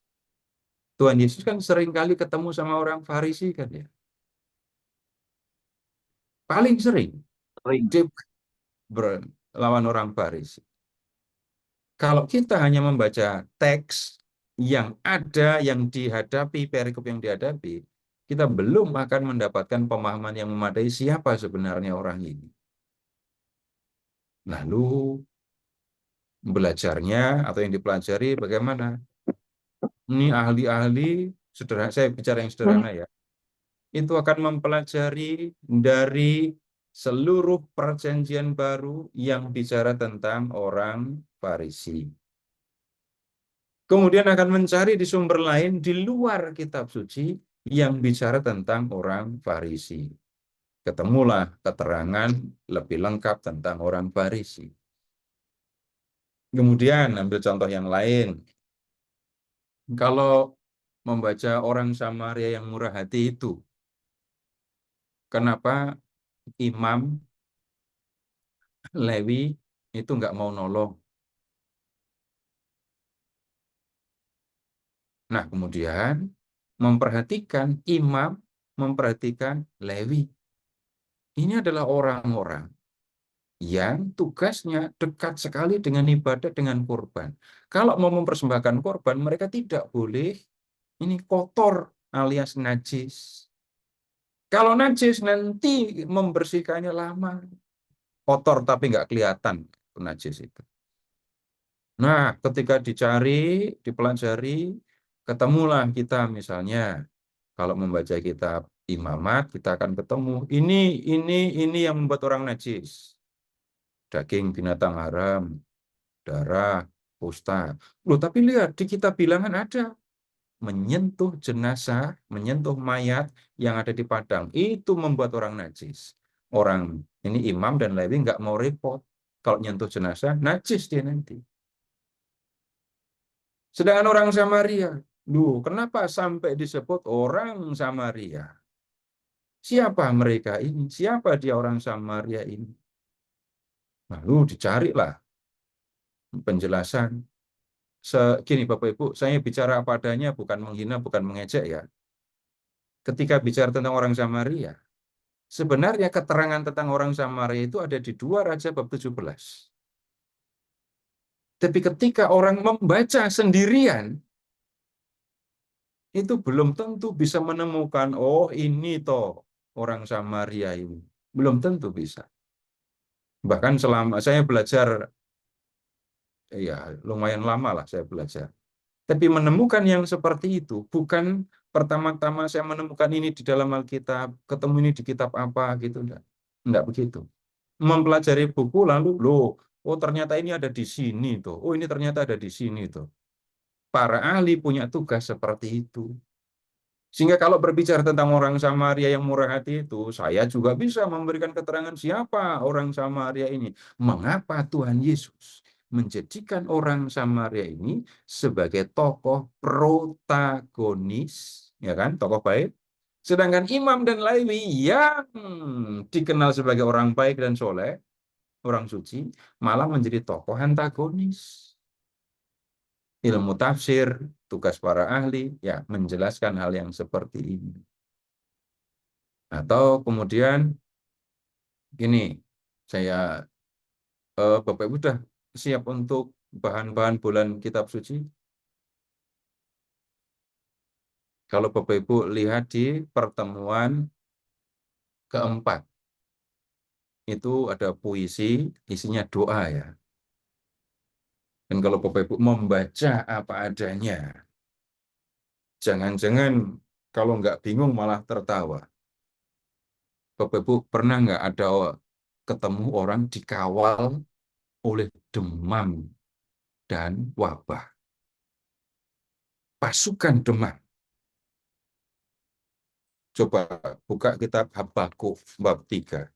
Tuhan Yesus kan sering kali ketemu sama orang Farisi kan ya. Paling sering dia berlawan orang Farisi. Kalau kita hanya membaca teks yang ada, yang dihadapi, perikop yang dihadapi, kita belum akan mendapatkan pemahaman yang memadai siapa sebenarnya orang ini. Lalu belajarnya atau yang dipelajari bagaimana? Ini ahli-ahli, saya bicara yang sederhana ya, itu akan mempelajari dari seluruh perjanjian baru yang bicara tentang orang Farisi. Kemudian akan mencari di sumber lain di luar kitab suci yang bicara tentang orang Farisi. Ketemulah keterangan lebih lengkap tentang orang Farisi. Kemudian ambil contoh yang lain. Kalau membaca orang Samaria yang murah hati itu, kenapa Imam Lewi itu nggak mau nolong? Nah, kemudian memperhatikan imam, memperhatikan Lewi. Ini adalah orang-orang yang tugasnya dekat sekali dengan ibadah, dengan korban. Kalau mau mempersembahkan korban, mereka tidak boleh ini kotor alias najis. Kalau najis nanti membersihkannya lama. Kotor tapi nggak kelihatan najis itu. Nah, ketika dicari, dipelajari, ketemulah kita misalnya kalau membaca kitab Imamat, kita akan ketemu ini yang membuat orang najis. Daging binatang haram, darah, kusta. Loh, tapi lihat di kitab bilangan ada menyentuh jenazah, menyentuh mayat yang ada di padang. Itu membuat orang najis. Orang ini imam dan Lewi nggak mau repot. Kalau nyentuh jenazah, najis dia nanti. Sedangkan orang Samaria, kenapa sampai disebut orang Samaria? Siapa mereka ini? Siapa dia orang Samaria ini? Lalu dicarilah penjelasan. Gini Bapak Ibu, saya bicara apa adanya, bukan menghina, bukan mengejek ya. Ketika bicara tentang orang Samaria, sebenarnya keterangan tentang orang Samaria itu ada di 2 Raja bab 17. Tapi ketika orang membaca sendirian, itu belum tentu bisa menemukan, oh ini toh orang Samaria ini. Belum tentu bisa. Bahkan selama saya belajar, ya lumayan lama lah saya belajar. Tapi menemukan yang seperti itu, bukan pertama-tama saya menemukan ini di dalam Alkitab, ketemu ini di kitab apa gitu, enggak begitu. Mempelajari buku lalu, oh ternyata ini ada di sini tuh, oh ini ternyata ada di sini tuh. Para ahli punya tugas seperti itu. Sehingga kalau berbicara tentang orang Samaria yang murah hati itu, saya juga bisa memberikan keterangan siapa orang Samaria ini. Mengapa Tuhan Yesus menjadikan orang Samaria ini sebagai tokoh protagonis, ya kan, tokoh baik. Sedangkan imam dan Lewi yang dikenal sebagai orang baik dan soleh, orang suci, malah menjadi tokoh antagonis. Ilmu tafsir, tugas para ahli, ya menjelaskan hal yang seperti ini. Atau kemudian gini, saya Bapak Ibu sudah siap untuk bahan-bahan bulan kitab suci? Kalau Bapak Ibu lihat di pertemuan keempat, itu ada puisi, isinya doa ya. Dan kalau Bapak Ibu membaca apa adanya, jangan-jangan kalau nggak bingung malah tertawa. Bapak Ibu pernah nggak ada ketemu orang dikawal oleh demam dan wabah? Pasukan demam. Coba buka kitab Habakuk bab 3.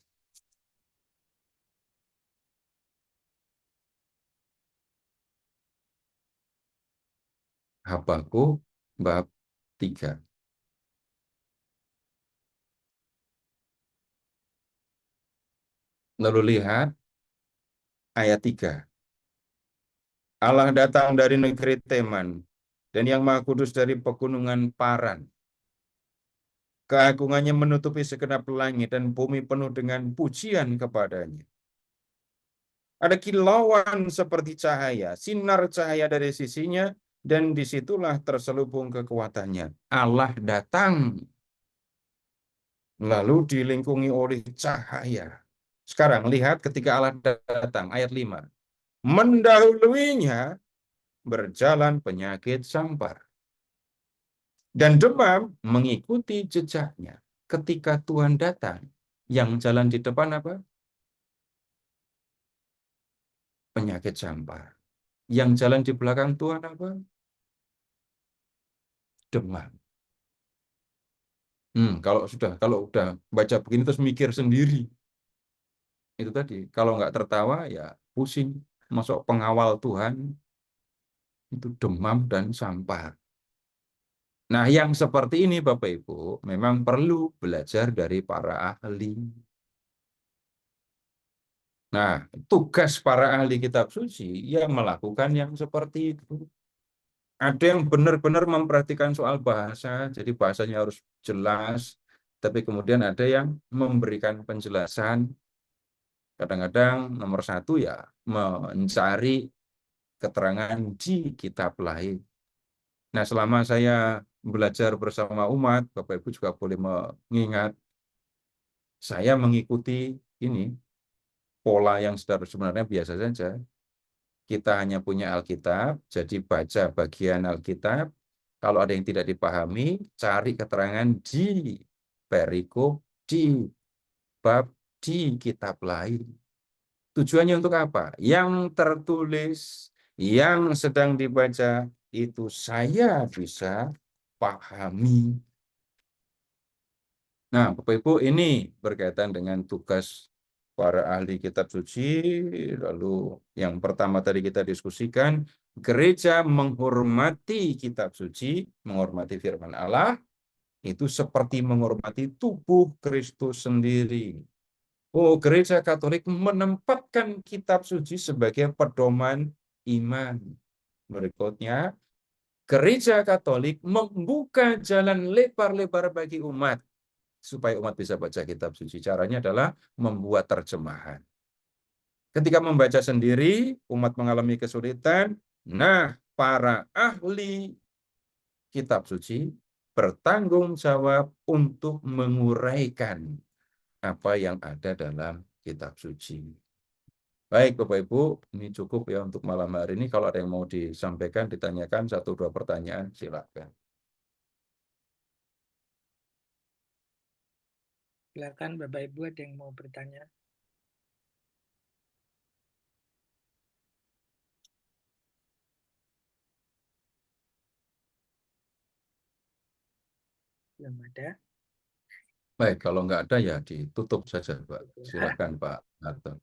Habakuk bab 3. Lalu lihat ayat 3. Allah datang dari negeri Teman, dan yang Maha Kudus dari pegunungan Paran. Keagungannya menutupi segenap langit, dan bumi penuh dengan pujian kepadanya. Ada kilauan seperti cahaya, sinar cahaya dari sisinya, dan disitulah terselubung kekuatannya. Allah datang, lalu dilingkungi oleh cahaya. Sekarang lihat ketika Allah datang, ayat 5. Mendahuluinya berjalan penyakit sampar, dan demam mengikuti jejaknya. Ketika Tuhan datang, yang jalan di depan apa? Penyakit sampar. Yang jalan di belakang Tuhan apa? Demam. Kalau udah baca begini terus mikir sendiri. Itu tadi, kalau nggak tertawa ya pusing. Masuk pengawal Tuhan itu demam dan sampar. Nah, yang seperti ini Bapak Ibu memang perlu belajar dari para ahli. Nah, tugas para ahli kitab suci yang melakukan yang seperti itu. Ada yang benar-benar memperhatikan soal bahasa, jadi bahasanya harus jelas, tapi kemudian ada yang memberikan penjelasan. Kadang-kadang nomor satu ya mencari keterangan di kitab lain. Nah, selama saya belajar bersama umat, Bapak Ibu juga boleh mengingat, saya mengikuti ini, pola yang sebenarnya biasa saja. Kita hanya punya Alkitab, jadi baca bagian Alkitab. Kalau ada yang tidak dipahami, cari keterangan di perikop, di bab, di kitab lain. Tujuannya untuk apa? Yang tertulis, yang sedang dibaca, itu saya bisa pahami. Nah, Bapak Ibu, ini berkaitan dengan tugas para ahli kitab suci. Lalu yang pertama tadi kita diskusikan, gereja menghormati kitab suci, menghormati firman Allah, itu seperti menghormati tubuh Kristus sendiri. Oh, gereja Katolik menempatkan kitab suci sebagai pedoman iman. Berikutnya, gereja Katolik membuka jalan lebar-lebar bagi umat, supaya umat bisa baca kitab suci. Caranya adalah membuat terjemahan. Ketika membaca sendiri, umat mengalami kesulitan. Nah, para ahli kitab suci bertanggung jawab untuk menguraikan apa yang ada dalam kitab suci. Baik Bapak Ibu, ini cukup ya untuk malam hari ini. Kalau ada yang mau disampaikan, ditanyakan 1-2 pertanyaan, silakan.
Silakan Bapak Ibu, ada yang mau bertanya? Belum ada.
Baik, kalau nggak ada ya ditutup saja, Pak. Silakan Pak Narto.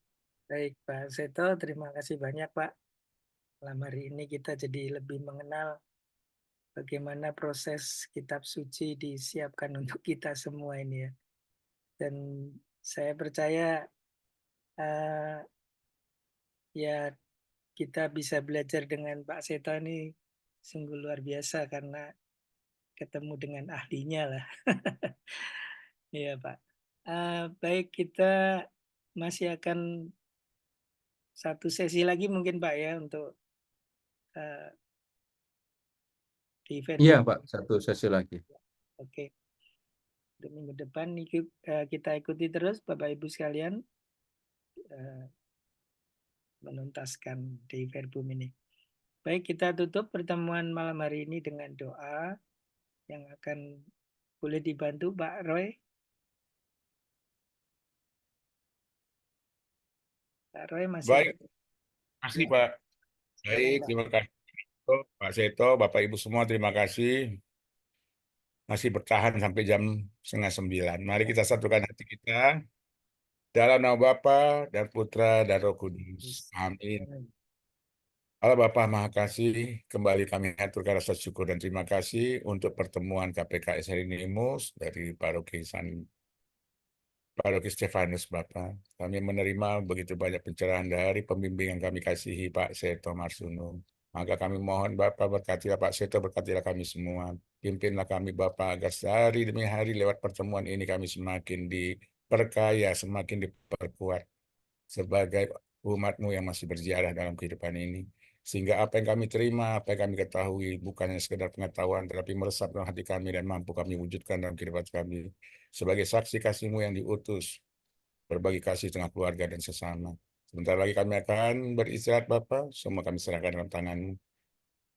Baik, Pak Seto, terima kasih banyak, Pak. Malam hari ini kita jadi lebih mengenal bagaimana proses kitab suci disiapkan untuk kita semua ini ya. Dan saya percaya Ya, kita bisa belajar dengan Pak Seto ini sungguh luar biasa karena ketemu dengan ahlinya lah. Iya, Pak. Baik, kita masih akan satu sesi lagi mungkin Pak ya untuk di event
Iya,
Bu.
Pak, satu sesi lagi.
Oke. Di minggu depan kita ikuti terus Bapak Ibu sekalian menuntaskan di Verbum ini. Baik, kita tutup pertemuan malam hari ini dengan doa yang akan boleh dibantu Pak Roy. Pak Roy masih
Baik, terima kasih Pak. Baik, terima kasih Pak Seto, Bapak Ibu semua, terima kasih. Masih bertahan sampai jam 8:30. Mari kita satukan hati kita dalam nama Bapa dan Putra dan Roh Kudus. Amin. Allah Bapa Maha Kasih, kembali kami aturkan rasa syukur dan terima kasih untuk pertemuan KPKS Harinimus dari Paroki Stefanus Bapak. Kami menerima begitu banyak pencerahan dari pembimbing yang kami kasihi Pak Seto Marsuno. Maka kami mohon Bapak berkatilah Pak Seto, berkatilah kami semua. Pimpinlah kami Bapak agar sehari demi hari lewat pertemuan ini kami semakin diperkaya, semakin diperkuat sebagai umat-Mu yang masih berziarah dalam kehidupan ini. Sehingga apa yang kami terima, apa yang kami ketahui, bukannya sekedar pengetahuan, tetapi meresap dalam hati kami dan mampu kami wujudkan dalam kehidupan kami. Sebagai saksi kasih-Mu yang diutus, berbagi kasih tengah keluarga dan sesama. Sebentar lagi kami akan beristirahat Bapa, semua kami serahkan dalam tangan-Mu.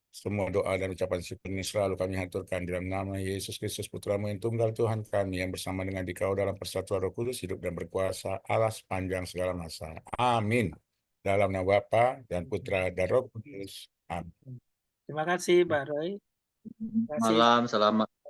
Semua doa dan ucapan syukur ini selalu kami haturkan dalam nama Yesus Kristus Putra-Mu yang tunggal Tuhan kami yang bersama dengan Dikau dalam persatuan Roh Kudus hidup dan berkuasa Allah sepanjang segala masa. Amin. Dalam nama Bapa dan Putra dan Roh Kudus. Amin.
Terima kasih Pak Roy. Terima kasih.
Malam, selamat